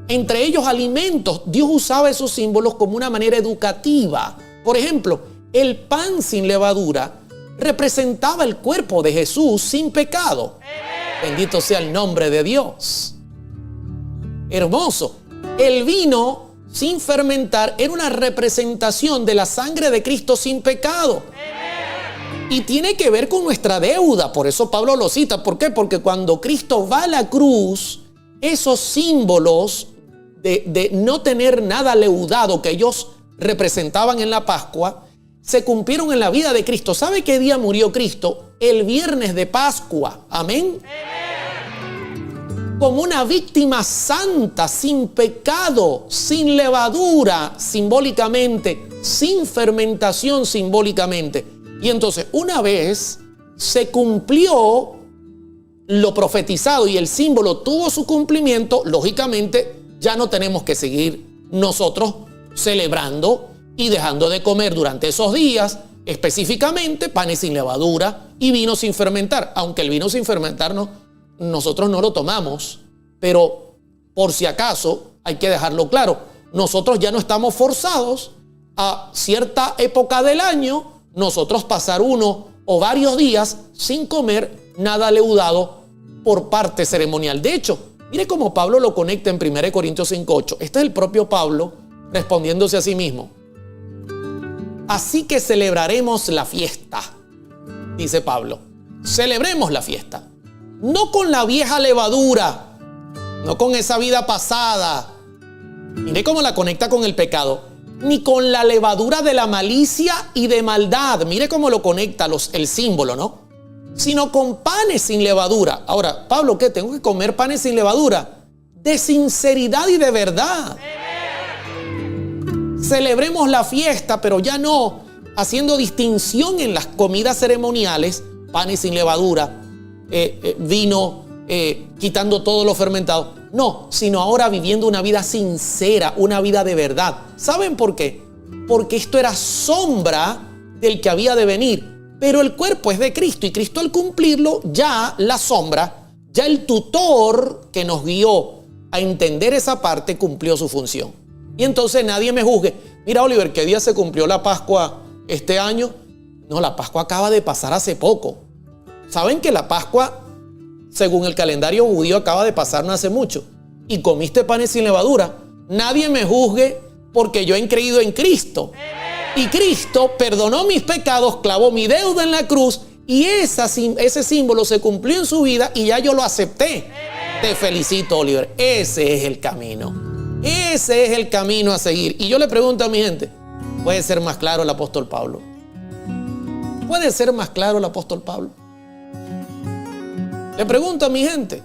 Entre ellos alimentos. Dios usaba esos símbolos como una manera educativa. Por ejemplo, el pan sin levadura representaba el cuerpo de Jesús sin pecado. Bendito sea el nombre de Dios. Hermoso. El vino sin fermentar era una representación de la sangre de Cristo sin pecado. Y tiene que ver con nuestra deuda. Por eso Pablo lo cita. ¿Por qué? Porque cuando Cristo va a la cruz, esos símbolos de no tener nada leudado que ellos representaban en la Pascua, se cumplieron en la vida de Cristo. ¿Sabe qué día murió Cristo? El viernes de Pascua. Amén. Como una víctima santa, sin pecado, sin levadura simbólicamente, sin fermentación simbólicamente. Y entonces, una vez se cumplió lo profetizado y el símbolo tuvo su cumplimiento, lógicamente ya no tenemos que seguir nosotros celebrando y dejando de comer durante esos días, específicamente panes sin levadura y vino sin fermentar. Aunque el vino sin fermentar nosotros no lo tomamos, pero por si acaso hay que dejarlo claro. Nosotros ya no estamos forzados a cierta época del año nosotros pasar uno o varios días sin comer nada leudado por parte ceremonial. De hecho, mire cómo Pablo lo conecta en 1 Corintios 5:8. Este es el propio Pablo respondiéndose a sí mismo. Así que celebraremos la fiesta, dice Pablo. Celebremos la fiesta. No con la vieja levadura, no con esa vida pasada. Mire cómo la conecta con el pecado. Ni con la levadura de la malicia y de maldad. Mire cómo lo conecta el símbolo, ¿no? Sino con panes sin levadura. Ahora, Pablo, ¿qué? ¿Tengo que comer panes sin levadura? De sinceridad y de verdad. Celebremos la fiesta, pero ya no haciendo distinción en las comidas ceremoniales, panes sin levadura, vino, quitando todo lo fermentado. No, sino ahora viviendo una vida sincera, una vida de verdad. ¿Saben por qué? Porque esto era sombra del que había de venir, Pero el cuerpo es de Cristo y Cristo al cumplirlo, ya la sombra, ya el tutor que nos guió a entender esa parte cumplió su función. Y entonces nadie me juzgue. Mira, Oliver, ¿qué día se cumplió la Pascua este año? No, la Pascua acaba de pasar hace poco. ¿Saben que la Pascua, según el calendario judío, acaba de pasar no hace mucho? Y comiste panes sin levadura. Nadie me juzgue porque yo he creído en Cristo. Y Cristo perdonó mis pecados, clavó mi deuda en la cruz y ese símbolo se cumplió en su vida y ya yo lo acepté. Te felicito, Oliver. Ese es el camino. Ese es el camino a seguir. Y yo le pregunto a mi gente, ¿puede ser más claro el apóstol Pablo? ¿Puede ser más claro el apóstol Pablo? Le pregunto a mi gente,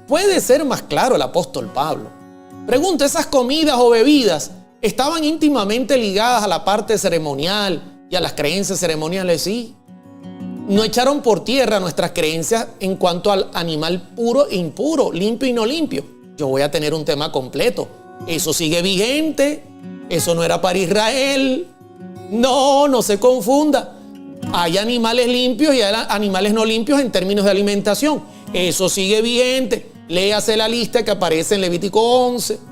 ¿puede ser más claro el apóstol Pablo? Pregunto, ¿esas comidas o bebidas estaban íntimamente ligadas a la parte ceremonial y a las creencias ceremoniales? Sí. No echaron por tierra nuestras creencias en cuanto al animal puro e impuro, limpio y no limpio. Yo voy a tener un tema completo. Eso sigue vigente. Eso no era para Israel. No se confunda. Hay animales limpios y hay animales no limpios en términos de alimentación. Eso sigue vigente. Léase la lista que aparece en Levítico 11.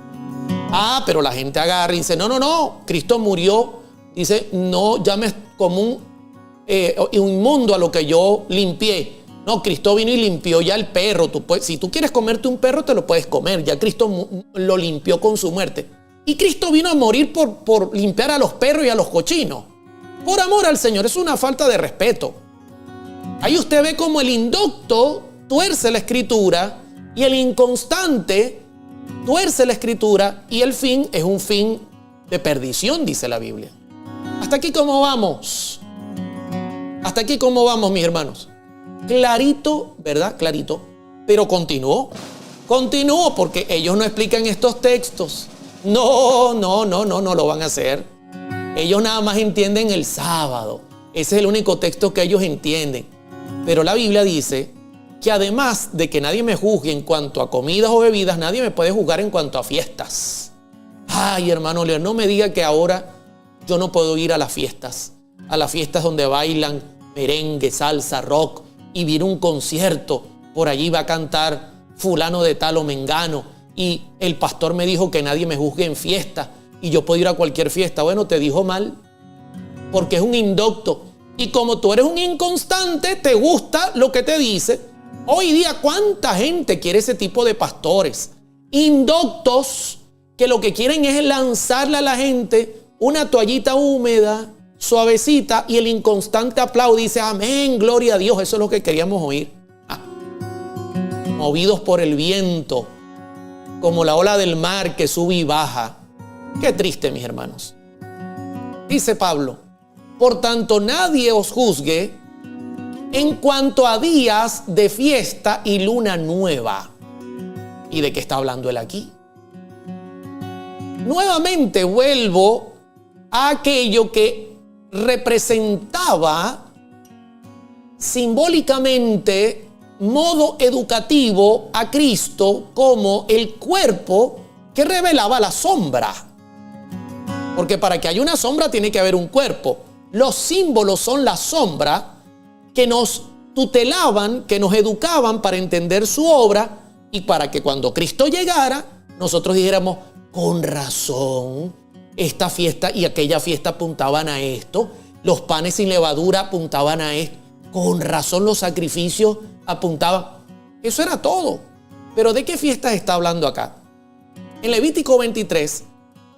Pero la gente agarra y dice, no, Cristo murió. Dice, no llames como un inmundo a lo que yo limpié. No, Cristo vino y limpió ya el perro. Si tú quieres comerte un perro, te lo puedes comer. Ya Cristo lo limpió con su muerte. Y Cristo vino a morir por limpiar a los perros y a los cochinos. Por amor al Señor, es una falta de respeto. Ahí usted ve como el indocto tuerce la escritura y el inconstante tuerce la escritura y el fin es un fin de perdición, dice la Biblia. ¿Hasta aquí cómo vamos? ¿Hasta aquí cómo vamos, mis hermanos? Clarito, ¿verdad? Clarito. Pero continuó porque ellos no explican estos textos. No lo van a hacer. Ellos nada más entienden el sábado. Ese es el único texto que ellos entienden. Pero la Biblia dice que además de que nadie me juzgue en cuanto a comidas o bebidas, nadie me puede juzgar en cuanto a fiestas. Ay, hermano Leo, no me diga que ahora yo no puedo ir a las fiestas donde bailan merengue, salsa, rock, y viene un concierto, por allí va a cantar fulano de tal o mengano, y el pastor me dijo que nadie me juzgue en fiesta, y yo puedo ir a cualquier fiesta. Bueno, te dijo mal, porque es un indocto. Y como tú eres un inconstante, te gusta lo que te dice. Hoy día, ¿cuánta gente quiere ese tipo de pastores? Indoctos que lo que quieren es lanzarle a la gente una toallita húmeda, suavecita, y el inconstante aplaude y dice, amén, gloria a Dios. Eso es lo que queríamos oír. Movidos por el viento, como la ola del mar que sube y baja. Qué triste, mis hermanos. Dice Pablo, por tanto, nadie os juzgue en cuanto a días de fiesta y luna nueva. ¿Y de qué está hablando él aquí? Nuevamente vuelvo a aquello que representaba simbólicamente, modo educativo, a Cristo como el cuerpo que revelaba la sombra. Porque para que haya una sombra tiene que haber un cuerpo. Los símbolos son la sombra que nos tutelaban, que nos educaban para entender su obra y para que cuando Cristo llegara, nosotros dijéramos, con razón, esta fiesta y aquella fiesta apuntaban a esto, los panes sin levadura apuntaban a esto, con razón los sacrificios apuntaban. Eso era todo. Pero ¿de qué fiestas está hablando acá? En Levítico 23,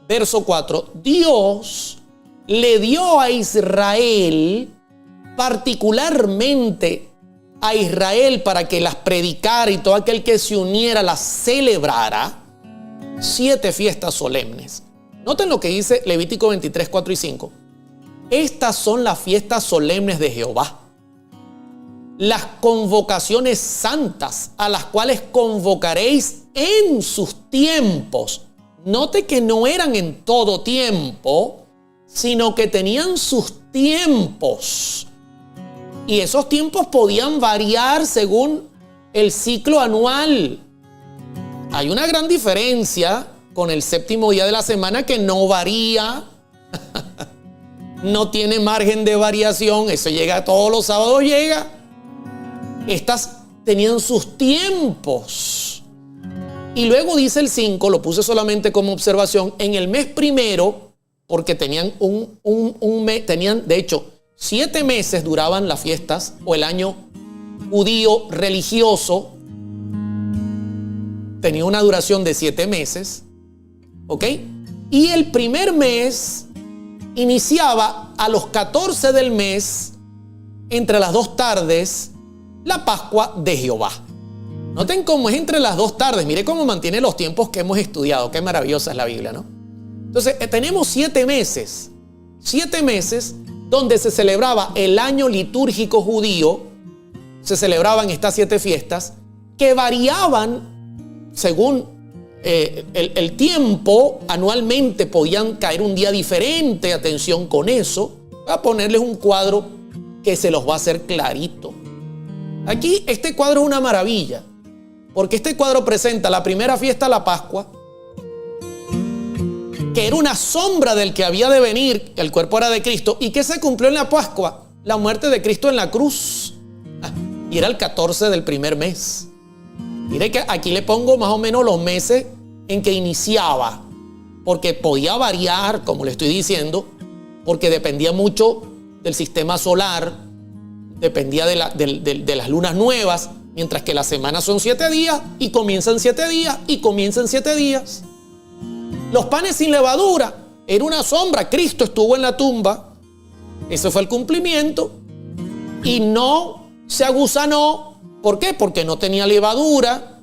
verso 4, Dios le dio a Israel, particularmente a Israel, para que las predicara y todo aquel que se uniera las celebrara, 7 fiestas solemnes. Noten lo que dice Levítico 23, 4 y 5. Estas son las fiestas solemnes de Jehová, las convocaciones santas a las cuales convocaréis en sus tiempos. Note que no eran en todo tiempo, sino que tenían sus tiempos. Y esos tiempos podían variar según el ciclo anual. Hay una gran diferencia con el séptimo día de la semana que no varía. no tiene margen de variación, eso llega todos los sábados, llega. Estas tenían sus tiempos. Y luego dice el 5, lo puse solamente como observación, en el mes primero, porque tenían un mes, tenían de hecho 7 meses duraban las fiestas o el año judío religioso, tenía una duración de 7 meses, ¿ok? Y el primer mes iniciaba a los 14 del mes, entre las 2 tardes, la Pascua de Jehová. Noten cómo es entre las 2 tardes. Mire cómo mantiene los tiempos que hemos estudiado. Qué maravillosa es la Biblia, ¿no? Entonces, tenemos 7 meses. 7 meses donde se celebraba el año litúrgico judío. Se celebraban estas 7 fiestas que variaban según el tiempo. Anualmente podían caer un día diferente. Atención con eso. Voy a ponerles un cuadro que se los va a hacer clarito. Aquí este cuadro es una maravilla, porque este cuadro presenta la primera fiesta, la Pascua, que era una sombra del que había de venir. El cuerpo era de Cristo. ¿Y qué se cumplió en la Pascua? La muerte de Cristo en la cruz. Y era el 14 del primer mes. Mire que aquí le pongo más o menos los meses en que iniciaba, porque podía variar, como le estoy diciendo, porque dependía mucho del sistema solar, dependía de las lunas nuevas, mientras que las semanas son 7 días y comienzan 7 días y comienzan 7 días. Los panes sin levadura era una sombra. Cristo estuvo en la tumba. Ese fue el cumplimiento. Y no se agusanó. ¿Por qué? Porque no tenía levadura.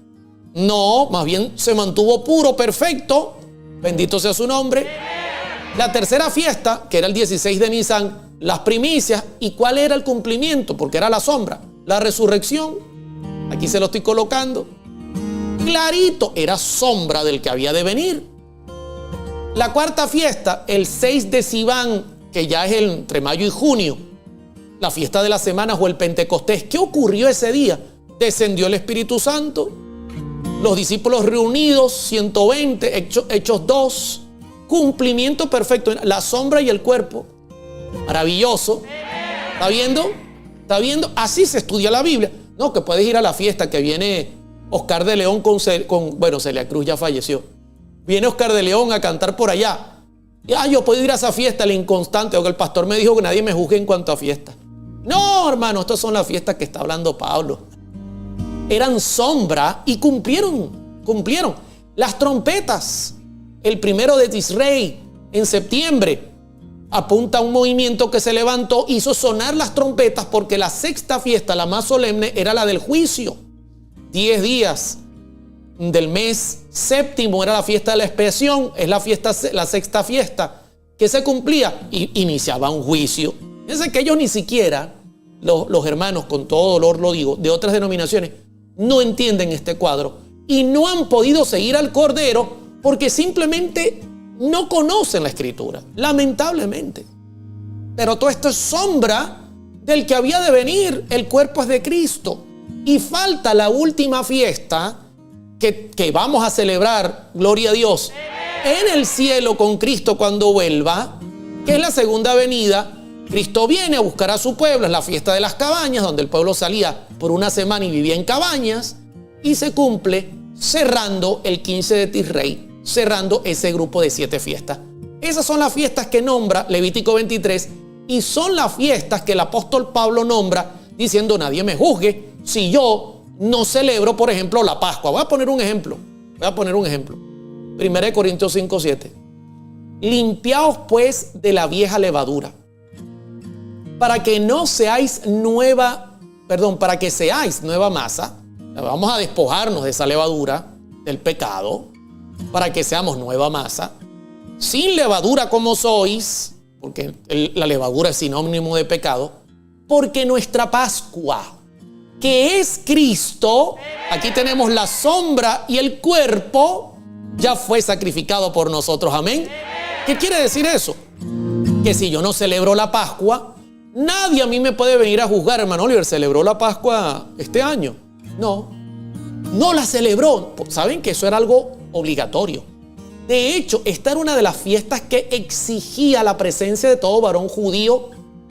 No, más bien se mantuvo puro, perfecto. Bendito sea su nombre. La tercera fiesta, que era el 16 de Nisan, las primicias. ¿Y cuál era el cumplimiento? Porque era la sombra. La resurrección. Aquí se lo estoy colocando. Clarito, era sombra del que había de venir. La cuarta fiesta, el 6 de Sivan, que ya es entre mayo y junio, la fiesta de las semanas o el Pentecostés. ¿Qué ocurrió ese día? Descendió el Espíritu Santo, los discípulos reunidos, 120, Hechos 2, cumplimiento perfecto, la sombra y el cuerpo. Maravilloso. ¿Está viendo? ¿Está viendo? Así se estudia la Biblia. No, que puedes ir a la fiesta que viene Oscar de León bueno, Celia Cruz ya falleció. Viene Oscar de León a cantar por allá. Yo puedo ir a esa fiesta, el inconstante, o que el pastor me dijo que nadie me juzgue en cuanto a fiestas. No, hermano, estas son las fiestas que está hablando Pablo. Eran sombra y cumplieron. Las trompetas, el 1 de Tisrei, en septiembre, apunta a un movimiento que se levantó, hizo sonar las trompetas porque la sexta fiesta, la más solemne, era la del juicio. 10 días del mes séptimo era la fiesta de la expiación, es la sexta fiesta que se cumplía y iniciaba un juicio. Fíjense que ellos ni siquiera, los hermanos, con todo dolor lo digo, de otras denominaciones, no entienden este cuadro y no han podido seguir al Cordero porque simplemente no conocen la Escritura, lamentablemente. Pero todo esto es sombra del que había de venir. El cuerpo es de Cristo y falta la última fiesta que vamos a celebrar, gloria a Dios, en el cielo con Cristo cuando vuelva, que es la segunda venida. Cristo viene a buscar a su pueblo, es la fiesta de las cabañas, donde el pueblo salía por una semana y vivía en cabañas, y se cumple cerrando el 15 de Tisrei, cerrando ese grupo de 7 fiestas. Esas son las fiestas que nombra Levítico 23, y son las fiestas que el apóstol Pablo nombra, diciendo: nadie me juzgue si yo no celebro, por ejemplo, la Pascua. Voy a poner un ejemplo. 1 Corintios 5:7. Limpiaos pues de la vieja levadura, para que seáis nueva masa. Vamos a despojarnos de esa levadura, del pecado, para que seamos nueva masa, sin levadura como sois, porque la levadura es sinónimo de pecado, porque nuestra Pascua, que es Cristo, aquí tenemos la sombra y el cuerpo, ya fue sacrificado por nosotros. Amén. ¿Qué quiere decir eso? Que si yo no celebro la Pascua, nadie a mí me puede venir a juzgar. Hermano Oliver, ¿celebró la Pascua este año? No la celebró. ¿Saben que eso era algo obligatorio? De hecho, esta era una de las fiestas que exigía la presencia de todo varón judío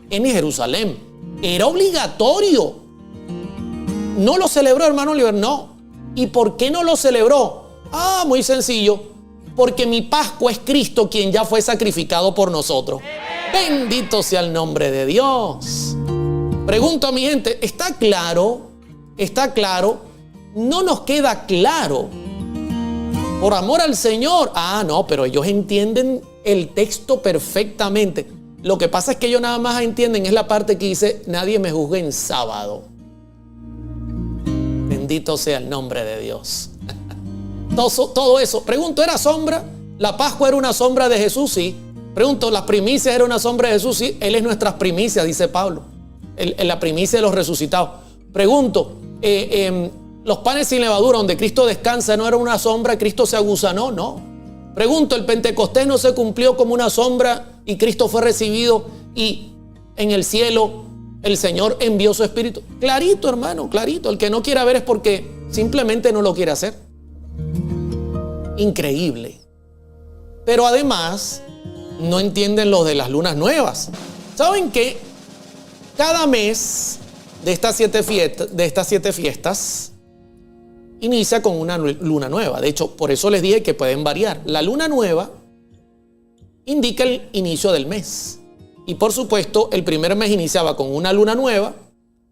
en Jerusalén. Era obligatorio. ¿No lo celebró, hermano Oliver? No. ¿Y por qué no lo celebró? Muy sencillo. Porque mi Pascua es Cristo, quien ya fue sacrificado por nosotros. Bendito sea el nombre de Dios. Pregunto a mi gente, ¿está claro? ¿Está claro? No nos queda claro. Por amor al Señor. No, pero ellos entienden el texto perfectamente. Lo que pasa es que ellos nada más entienden es la parte que dice, nadie me juzgue en sábado. Bendito sea el nombre de Dios. Todo eso. Pregunto, ¿era sombra? ¿La Pascua era una sombra de Jesús? Sí. Pregunto, ¿las primicias eran una sombra de Jesús? Sí. Él es nuestras primicias, dice Pablo. La primicia de los resucitados. Pregunto, los panes sin levadura donde Cristo descansa, ¿no era una sombra? ¿Cristo se agusanó? No. Pregunto, ¿el Pentecostés no se cumplió como una sombra y Cristo fue recibido y en el cielo el Señor envió su Espíritu? Clarito, hermano, clarito. El que no quiera ver es porque simplemente no lo quiere hacer. Increíble. Pero además no entienden lo de las lunas nuevas. ¿Saben qué? Cada mes de estas siete fiestas inicia con una luna nueva. De hecho, por eso les dije que pueden variar. La luna nueva indica el inicio del mes. Y por supuesto, el primer mes iniciaba con una luna nueva,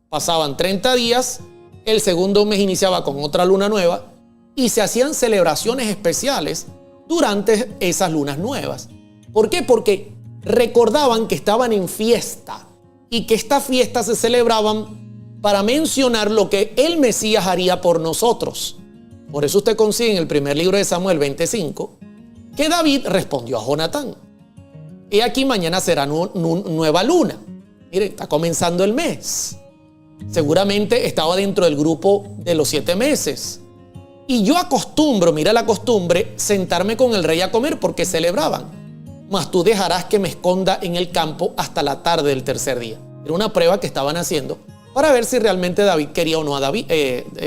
pasaban 30 días, el segundo mes iniciaba con otra luna nueva y se hacían celebraciones especiales durante esas lunas nuevas. ¿Por qué? Porque recordaban que estaban en fiesta y que estas fiestas se celebraban para mencionar lo que el Mesías haría por nosotros. Por eso usted consigue en el primer libro de Samuel 25 que David respondió a Jonatán: he aquí mañana será nueva luna. Mire, está comenzando el mes. Seguramente estaba dentro del grupo de los 7 meses. Y yo acostumbro, mira la costumbre, sentarme con el rey a comer porque celebraban. Mas tú dejarás que me esconda en el campo hasta la tarde del tercer día. Era una prueba que estaban haciendo para ver si realmente David quería o no a David,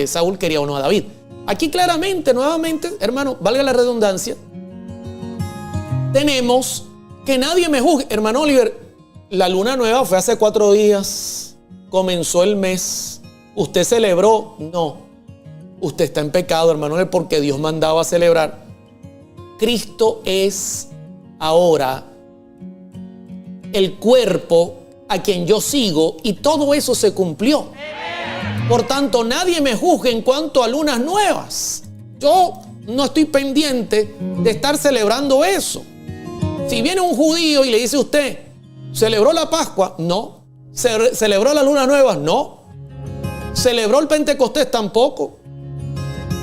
Saúl quería o no a David. Aquí claramente, nuevamente, hermano, valga la redundancia, tenemos que nadie me juzgue. Hermano Oliver, la luna nueva fue hace 4 días, comenzó el mes, ¿usted celebró? No, usted está en pecado, hermano Oliver, porque Dios mandaba a celebrar. Cristo es ahora el cuerpo a quien yo sigo y todo eso se cumplió. Por tanto, nadie me juzgue en cuanto a lunas nuevas. Yo no estoy pendiente de estar celebrando eso. Si viene un judío y le dice a usted, ¿celebró la Pascua? No. ¿Celebró la luna nueva? No. ¿Celebró el Pentecostés? Tampoco.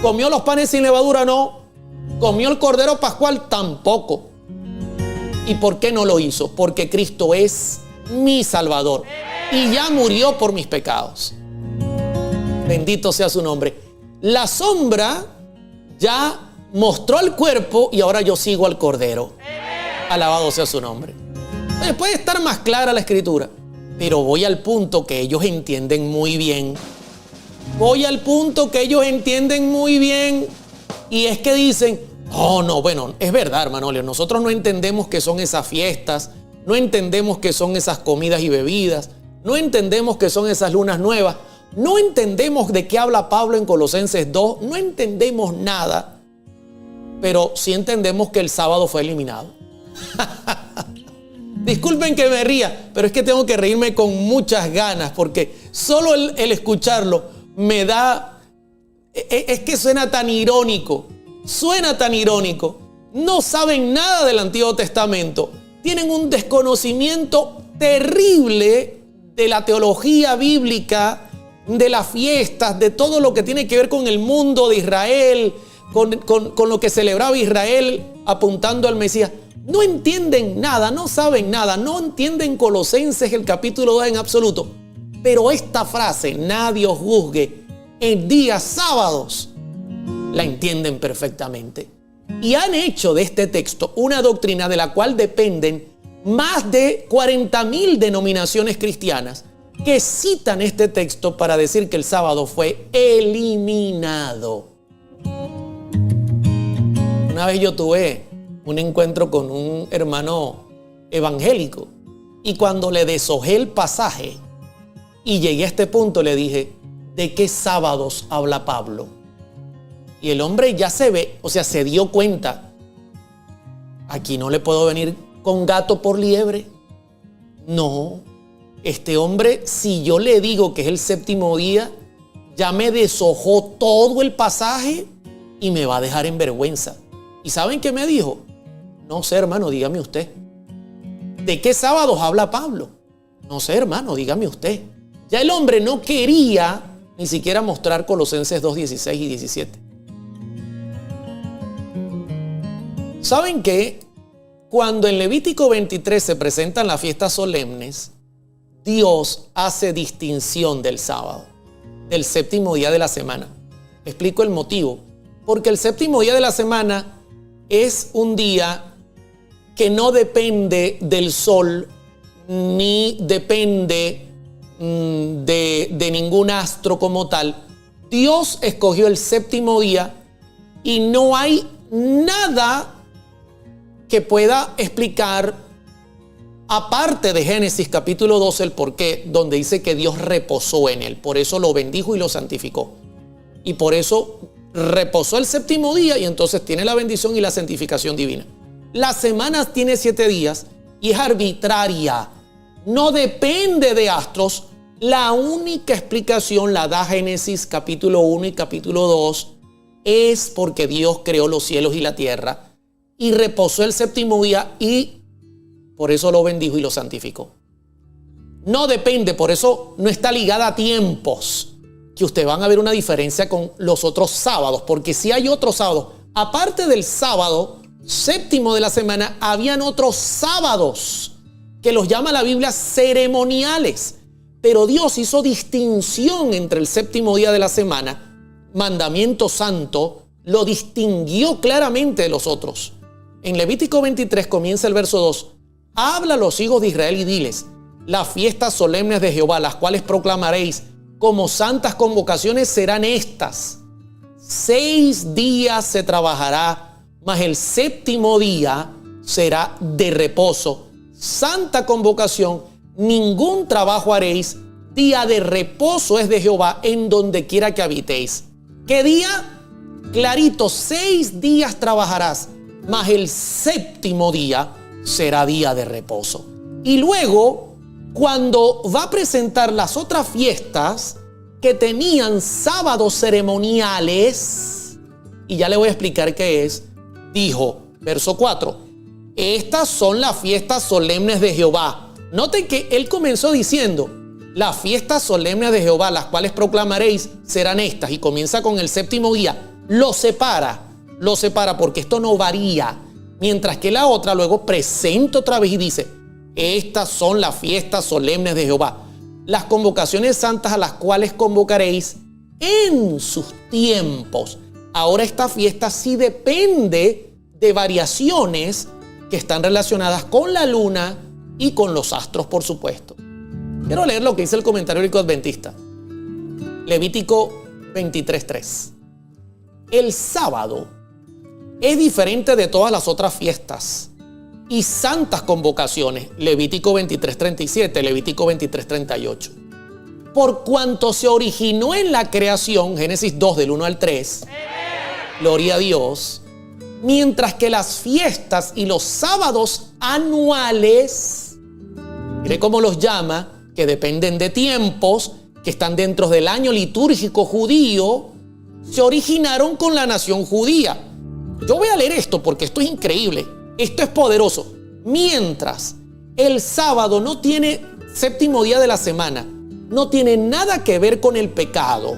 ¿Comió los panes sin levadura? No. ¿Comió el cordero pascual? Tampoco. ¿Y por qué no lo hizo? Porque Cristo es mi Salvador y ya murió por mis pecados. Bendito sea su nombre. La sombra ya mostró el cuerpo y ahora yo sigo al Cordero. Alabado sea su nombre. Puede estar más clara la escritura, pero voy al punto que ellos entienden muy bien. Y es que dicen, no, bueno, es verdad, hermano, nosotros no entendemos qué son esas fiestas, no entendemos qué son esas comidas y bebidas, no entendemos qué son esas lunas nuevas, no entendemos de qué habla Pablo en Colosenses 2, no entendemos nada, pero sí entendemos que el sábado fue eliminado. Disculpen que me ría, pero es que tengo que reírme con muchas ganas porque solo el escucharlo me da, es que suena tan irónico, no saben nada del Antiguo Testamento. Tienen un desconocimiento terrible de la teología bíblica, de las fiestas, de todo lo que tiene que ver con el mundo de Israel, con lo que celebraba Israel apuntando al Mesías. No entienden nada, no saben nada, no entienden Colosenses el capítulo 2 en absoluto. Pero esta frase, nadie os juzgue en días sábados, la entienden perfectamente. Y han hecho de este texto una doctrina de la cual dependen más de 40,000 denominaciones cristianas que citan este texto para decir que el sábado fue eliminado. Una vez yo tuve un encuentro con un hermano evangélico. Y cuando le deshojé el pasaje y llegué a este punto, le dije, ¿de qué sábados habla Pablo? Y el hombre ya se dio cuenta. Aquí no le puedo venir con gato por liebre. No, este hombre, si yo le digo que es el séptimo día, ya me deshojó todo el pasaje y me va a dejar en vergüenza. ¿Y saben qué me dijo? No sé, hermano, dígame usted. ¿De qué sábados habla Pablo? No sé, hermano, dígame usted. Ya el hombre no quería ni siquiera mostrar Colosenses 2, 16 y 17. ¿Saben qué? Cuando en Levítico 23 se presentan las fiestas solemnes, Dios hace distinción del sábado, del séptimo día de la semana. Explico el motivo. Porque el séptimo día de la semana es un día que no depende del sol, ni depende de ningún astro como tal. Dios escogió el séptimo día y no hay nada que pueda explicar, aparte de Génesis capítulo 12, el porqué, donde dice que Dios reposó en él. Por eso lo bendijo y lo santificó. Y por eso reposó el séptimo día y entonces tiene la bendición y la santificación divina. La semana tiene 7 días y es arbitraria. No depende de astros. La única explicación la da Génesis capítulo 1 y capítulo 2. Es porque Dios creó los cielos y la tierra y reposó el séptimo día y por eso lo bendijo y lo santificó. No depende, por eso no está ligada a tiempos, que ustedes van a ver una diferencia con los otros sábados, porque si hay otros sábados, aparte del sábado séptimo de la semana, habían otros sábados que los llama la Biblia ceremoniales, pero Dios hizo distinción entre el séptimo día de la semana, mandamiento santo, lo distinguió claramente de los otros. En Levítico 23 comienza el verso 2, habla a los hijos de Israel y diles, las fiestas solemnes de Jehová, las cuales proclamaréis como santas convocaciones serán estas. 6 días se trabajará, mas el séptimo día será de reposo. Santa convocación, ningún trabajo haréis. Día de reposo es de Jehová en donde quiera que habitéis. ¿Qué día? Clarito, 6 días trabajarás, mas el séptimo día será día de reposo. Y luego, cuando va a presentar las otras fiestas que tenían sábados ceremoniales, y ya le voy a explicar qué es, dijo, verso 4, estas son las fiestas solemnes de Jehová. Noten que él comenzó diciendo, las fiestas solemnes de Jehová, las cuales proclamaréis, serán estas, y comienza con el séptimo día. Lo separa porque esto no varía. Mientras que la otra luego presenta otra vez y dice, estas son las fiestas solemnes de Jehová, las convocaciones santas a las cuales convocaréis en sus tiempos. Ahora esta fiesta sí depende de variaciones que están relacionadas con la luna y con los astros, por supuesto. Quiero leer lo que dice el comentario bíblico adventista. Levítico 23:3. El sábado es diferente de todas las otras fiestas y santas convocaciones. Levítico 23:37, Levítico 23:38. Por cuanto se originó en la creación, Génesis 2 del 1 al 3, gloria a Dios, mientras que las fiestas y los sábados anuales, mire cómo los llama, que dependen de tiempos, que están dentro del año litúrgico judío, se originaron con la nación judía. Yo voy a leer esto porque esto es increíble, esto es poderoso. Mientras el sábado no tiene séptimo día de la semana, no tiene nada que ver con el pecado,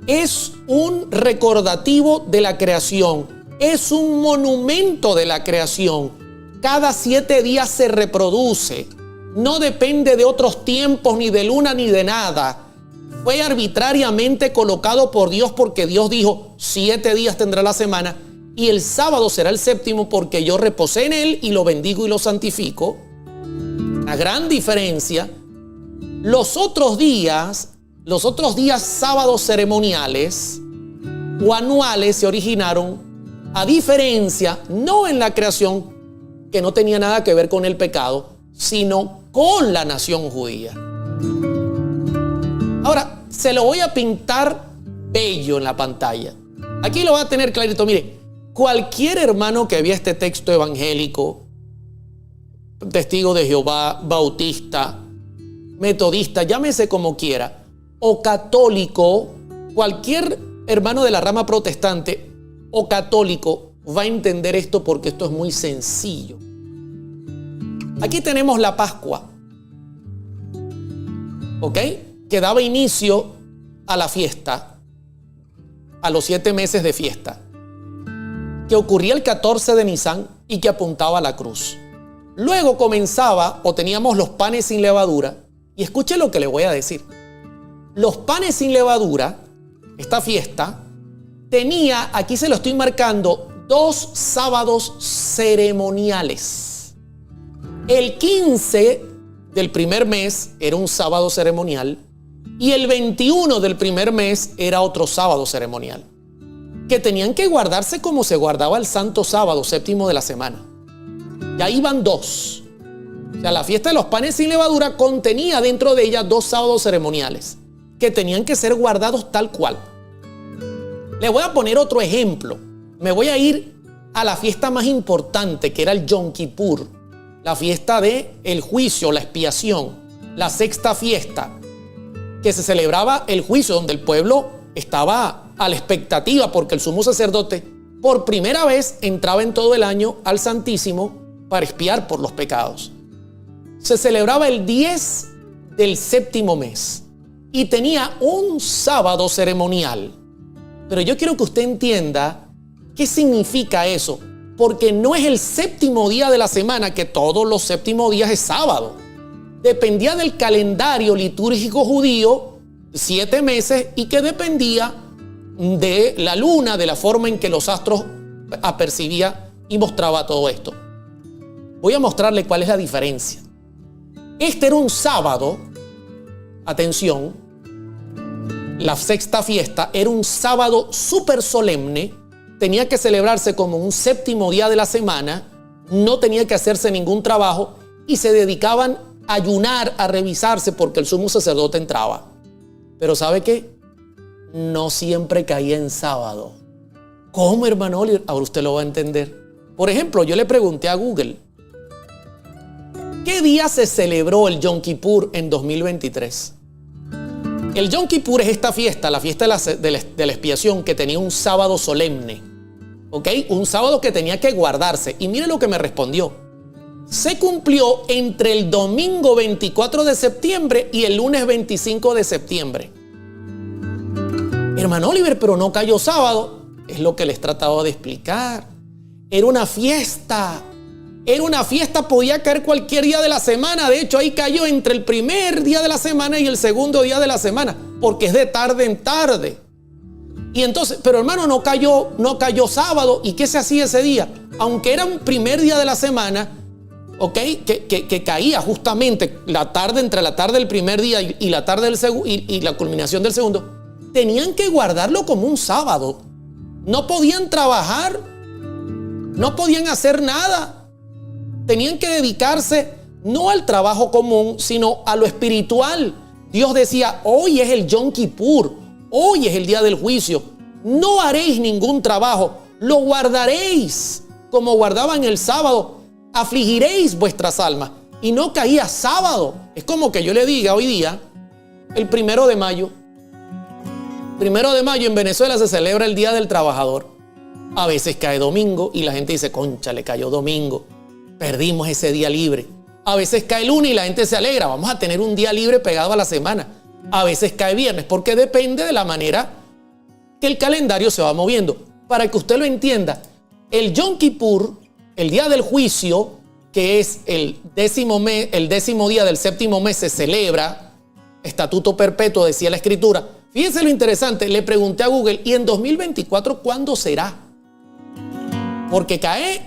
es un recordativo de la creación, es un monumento de la creación. Cada 7 días se reproduce, no depende de otros tiempos, ni de luna, ni de nada. Fue arbitrariamente colocado por Dios porque Dios dijo, 7 días tendrá la semana y el sábado será el séptimo porque yo reposé en él y lo bendigo y lo santifico. Una gran diferencia. Los otros días sábados ceremoniales o anuales se originaron A diferencia, no en la creación, que no tenía nada que ver con el pecado, sino con la nación judía. Ahora, se lo voy a pintar bello en la pantalla. Aquí lo va a tener clarito. Mire, cualquier hermano que vea este texto evangélico, testigo de Jehová, bautista, metodista, llámese como quiera, o católico, cualquier hermano de la rama protestante o católico va a entender esto porque esto es muy sencillo. Aquí tenemos la Pascua, ¿ok? Que daba inicio a la fiesta, a los 7 meses de fiesta, que ocurría el 14 de Nisan y que apuntaba a la cruz. Luego comenzaba, o teníamos los panes sin levadura, y escuche lo que le voy a decir. Los panes sin levadura, esta fiesta, tenía, aquí se lo estoy marcando, 2 sábados ceremoniales. El 15 del primer mes era un sábado ceremonial y el 21 del primer mes era otro sábado ceremonial, que tenían que guardarse como se guardaba el santo sábado, séptimo de la semana. Y ahí van 2. O sea, la fiesta de los panes sin levadura contenía dentro de ella 2 sábados ceremoniales que tenían que ser guardados tal cual. Le voy a poner otro ejemplo. Me voy a ir a la fiesta más importante, que era el Yom Kippur, la fiesta del juicio, la expiación, la sexta fiesta, que se celebraba el juicio, donde el pueblo estaba a la expectativa porque el sumo sacerdote por primera vez entraba en todo el año al Santísimo para expiar por los pecados. Se celebraba el 10 del séptimo mes y tenía un sábado ceremonial. Pero yo quiero que usted entienda qué significa eso, porque no es el séptimo día de la semana, que todos los séptimos días es sábado. Dependía del calendario litúrgico judío, 7 meses, y que dependía de la luna, de la forma en que los astros apercibía y mostraba todo esto. Voy a mostrarle cuál es la diferencia. Este era un sábado, atención, la sexta fiesta era un sábado súper solemne, tenía que celebrarse como un séptimo día de la semana, no tenía que hacerse ningún trabajo y se dedicaban a ayunar, a revisarse porque el sumo sacerdote entraba. Pero ¿sabe qué? No siempre caía en sábado. ¿Cómo, hermano Oliver? Ahora usted lo va a entender. Por ejemplo, yo le pregunté a Google, ¿qué día se celebró el Yom Kippur en 2023? El Yom Kippur es esta fiesta, la fiesta de la expiación, que tenía un sábado solemne, ¿ok? Un sábado que tenía que guardarse. Y mire lo que me respondió. Se cumplió entre el domingo 24 de septiembre y el lunes 25 de septiembre. Hermano Oliver, pero no cayó sábado. Es lo que les trataba de explicar. Era una fiesta. Era una fiesta, podía caer cualquier día de la semana. De hecho, ahí cayó entre el primer día de la semana y el segundo día de la semana, porque es de tarde en tarde. Y entonces, pero hermano, no cayó sábado. ¿Y qué se hacía ese día? Aunque era un primer día de la semana, ¿ok? Que caía justamente la tarde, entre la tarde del primer día y la tarde del segundo y la culminación del segundo, tenían que guardarlo como un sábado. No podían trabajar, no podían hacer nada. Tenían que dedicarse no al trabajo común, sino a lo espiritual. Dios decía, hoy es el Yom Kippur, hoy es el día del juicio. No haréis ningún trabajo, lo guardaréis como guardaban el sábado. Afligiréis vuestras almas. Y no caía sábado. Es como que yo le diga hoy día, el 1 de mayo. 1 de mayo en Venezuela se celebra el Día del Trabajador. A veces cae domingo y la gente dice, concha, le cayó domingo. Perdimos ese día libre. A veces cae lunes y la gente se alegra. Vamos a tener un día libre pegado a la semana. A veces cae viernes, porque depende de la manera que el calendario se va moviendo. Para que usted lo entienda, el Yom Kippur, el día del juicio, que es el décimo día del séptimo mes, se celebra, estatuto perpetuo, decía la Escritura. Fíjense lo interesante, le pregunté a Google, ¿y en 2024 cuándo será? Porque cae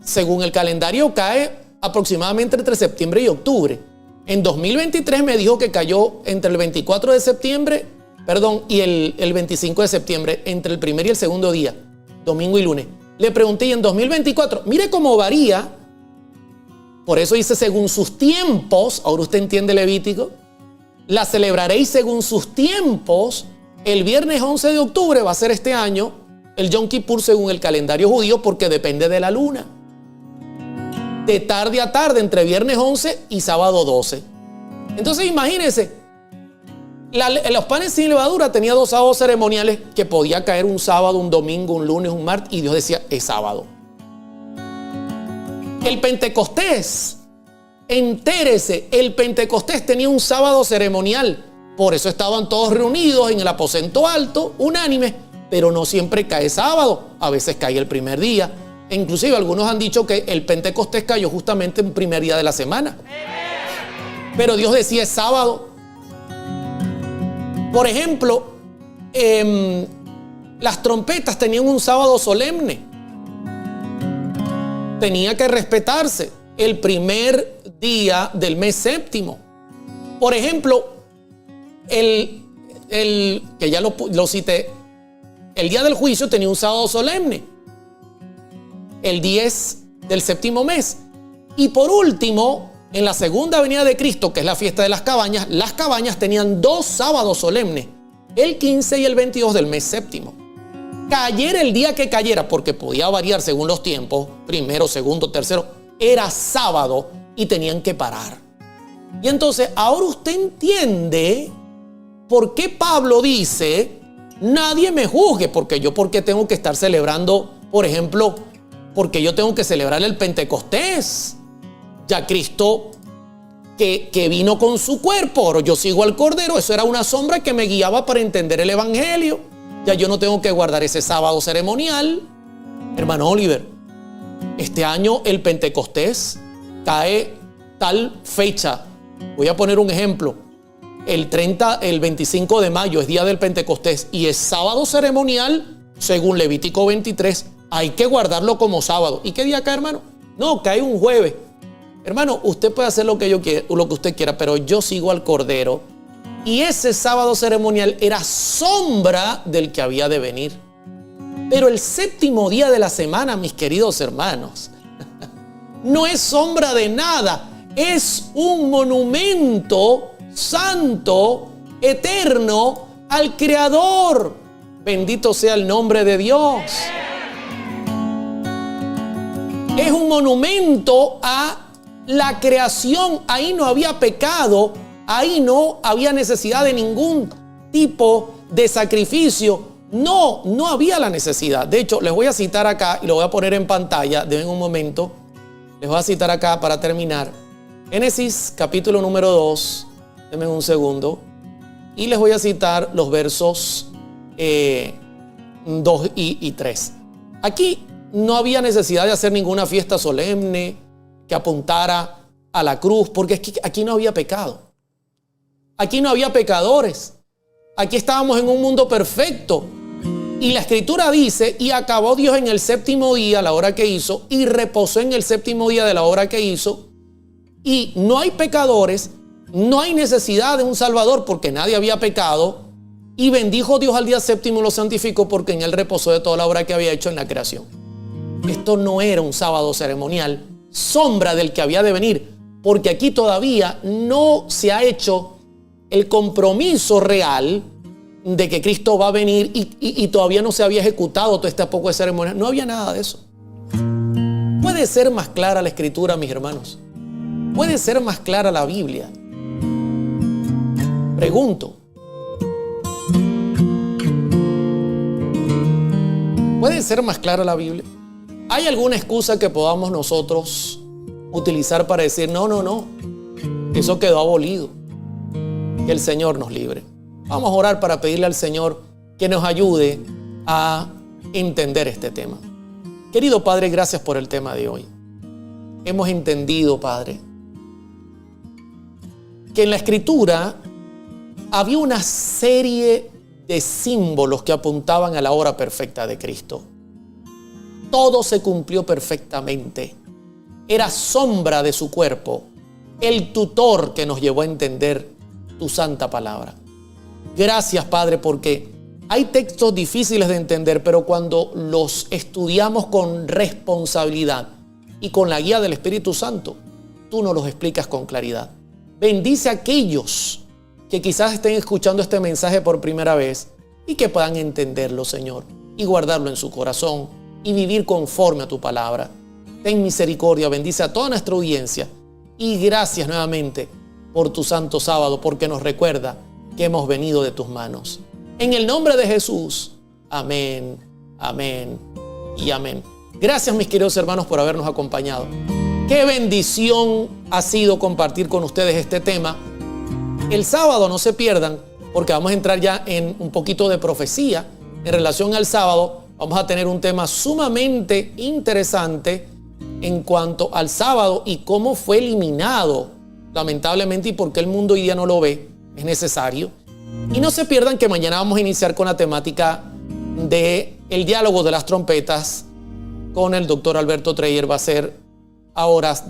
según el calendario, cae aproximadamente entre septiembre y octubre. En 2023 me dijo que cayó entre el 24 de septiembre, y el 25 de septiembre, entre el primer y el segundo día. domingo y lunes. Le pregunté, ¿y en 2024? Mire cómo varía. Por eso dice según sus tiempos. Ahora usted entiende Levítico. La celebraréis según sus tiempos. El viernes 11 de octubre va a ser este año el Yom Kippur según el calendario judío, porque depende de la luna. De tarde a tarde, entre viernes 11 y sábado 12. Entonces imagínense, los panes sin levadura tenía 2 sábados ceremoniales que podía caer un sábado, un domingo, un lunes, un martes, y Dios decía, es sábado. El Pentecostés, entérese, el Pentecostés tenía un sábado ceremonial. Por eso estaban todos reunidos en el aposento alto, unánimes, pero no siempre cae sábado, a veces cae el primer día. E inclusive algunos han dicho que el Pentecostés cayó justamente en el primer día de la semana. Pero Dios decía es sábado. Por ejemplo, las trompetas tenían un sábado solemne. Tenía que respetarse el primer día del mes séptimo. Por ejemplo, que ya lo cité, el día del juicio tenía un sábado solemne, el 10 del séptimo mes. Y por último, en la segunda venida de Cristo, que es la fiesta de las cabañas tenían 2 sábados solemnes, el 15 y el 22 del mes séptimo. Cayera el día que cayera, porque podía variar según los tiempos, primero, segundo, tercero, era sábado y tenían que parar. Y entonces ahora usted entiende por qué Pablo dice, nadie me juzgue, porque yo porque tengo que estar celebrando, por ejemplo, porque yo tengo que celebrar el Pentecostés. Ya Cristo que vino con su cuerpo, ahora yo sigo al Cordero, eso era una sombra que me guiaba para entender el Evangelio. Ya yo no tengo que guardar ese sábado ceremonial. Hermano Oliver, este año el Pentecostés cae tal fecha. Voy a poner un ejemplo. El 25 de mayo es día del Pentecostés y es sábado ceremonial según Levítico 23. Hay que guardarlo como sábado. ¿Y qué día cae, hermano? No, cae un jueves. Hermano, usted puede hacer lo que usted quiera, pero yo sigo al Cordero. Y ese sábado ceremonial era sombra del que había de venir. Pero el séptimo día de la semana, mis queridos hermanos, no es sombra de nada. Es un monumento santo, eterno, al Creador. Bendito sea el nombre de Dios. Es un monumento a la creación. Ahí no había pecado. Ahí no había necesidad de ningún tipo de sacrificio. No había la necesidad. De hecho, les voy a citar acá y lo voy a poner en pantalla. Denme un momento. Les voy a citar acá para terminar. Génesis capítulo número 2. Denme un segundo. Y les voy a citar los versos 2 y 3. Aquí no había necesidad de hacer ninguna fiesta solemne que apuntara a la cruz, porque aquí no había pecado. Aquí no había pecadores. Aquí estábamos en un mundo perfecto. Y la Escritura dice, y acabó Dios en el séptimo día la obra que hizo, y reposó en el séptimo día de la obra que hizo. Y no hay pecadores, no hay necesidad de un Salvador, porque nadie había pecado. Y bendijo Dios al día séptimo y lo santificó, porque en él reposó de toda la obra que había hecho en la creación. Esto no era un sábado ceremonial, sombra del que había de venir, porque aquí todavía no se ha hecho el compromiso real de que Cristo va a venir y todavía no se había ejecutado todo este poco de ceremonia. No había nada de eso. ¿Puede ser más clara la Escritura, mis hermanos? ¿Puede ser más clara la Biblia? Pregunto. ¿Puede ser más clara la Biblia? ¿Hay alguna excusa que podamos nosotros utilizar para decir, no, eso quedó abolido? Que el Señor nos libre. Vamos a orar para pedirle al Señor que nos ayude a entender este tema. Querido Padre, gracias por el tema de hoy. Hemos entendido, Padre, que en la Escritura había una serie de símbolos que apuntaban a la obra perfecta de Cristo. Todo se cumplió perfectamente. Era sombra de su cuerpo, el tutor que nos llevó a entender tu santa palabra. Gracias, Padre, porque Hay textos difíciles de entender, pero cuando los estudiamos con responsabilidad y con la guía del Espíritu Santo, tú nos los explicas con claridad. Bendice a aquellos que quizás estén escuchando este mensaje por primera vez y que puedan entenderlo, Señor, y guardarlo en su corazón y vivir conforme a tu palabra. Ten misericordia, bendice a toda nuestra audiencia y gracias nuevamente por tu santo sábado, porque nos recuerda que hemos venido de tus manos. En el nombre de Jesús, amén, amén y amén. Gracias, mis queridos hermanos, por habernos acompañado. Qué bendición ha sido compartir con ustedes este tema. El sábado no se pierdan, porque vamos a entrar ya en un poquito de profecía. En relación al sábado, vamos a tener un tema sumamente interesante en cuanto al sábado y cómo fue eliminado, lamentablemente, y por qué el mundo hoy día no lo ve. Es necesario. Y no se pierdan que mañana vamos a iniciar con la temática de el diálogo de las trompetas con el doctor Alberto Treyer. Va a ser a horas,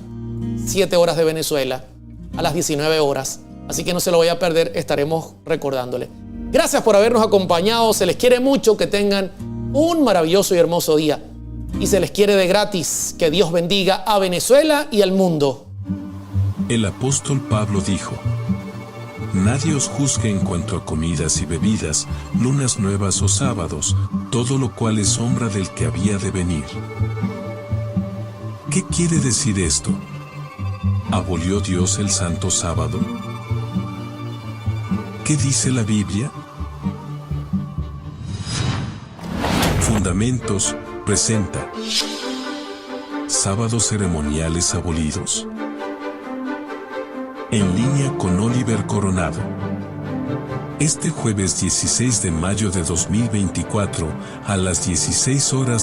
7 horas de Venezuela, a las 19 horas. Así que no se lo vaya a perder, estaremos recordándole. Gracias por habernos acompañado, se les quiere mucho, que tengan un maravilloso y hermoso día. Y se les quiere de gratis. Que Dios bendiga a Venezuela y al mundo. El apóstol Pablo dijo: nadie os juzgue en cuanto a comidas y bebidas, lunas nuevas o sábados, todo lo cual es sombra del que había de venir. ¿Qué quiere decir esto? ¿Abolió Dios el santo sábado? ¿Qué dice la Biblia? Fundamentos presenta Sábados ceremoniales abolidos. En línea con Oliver Coronado. Este jueves 16 de mayo de 2024, a las 16 horas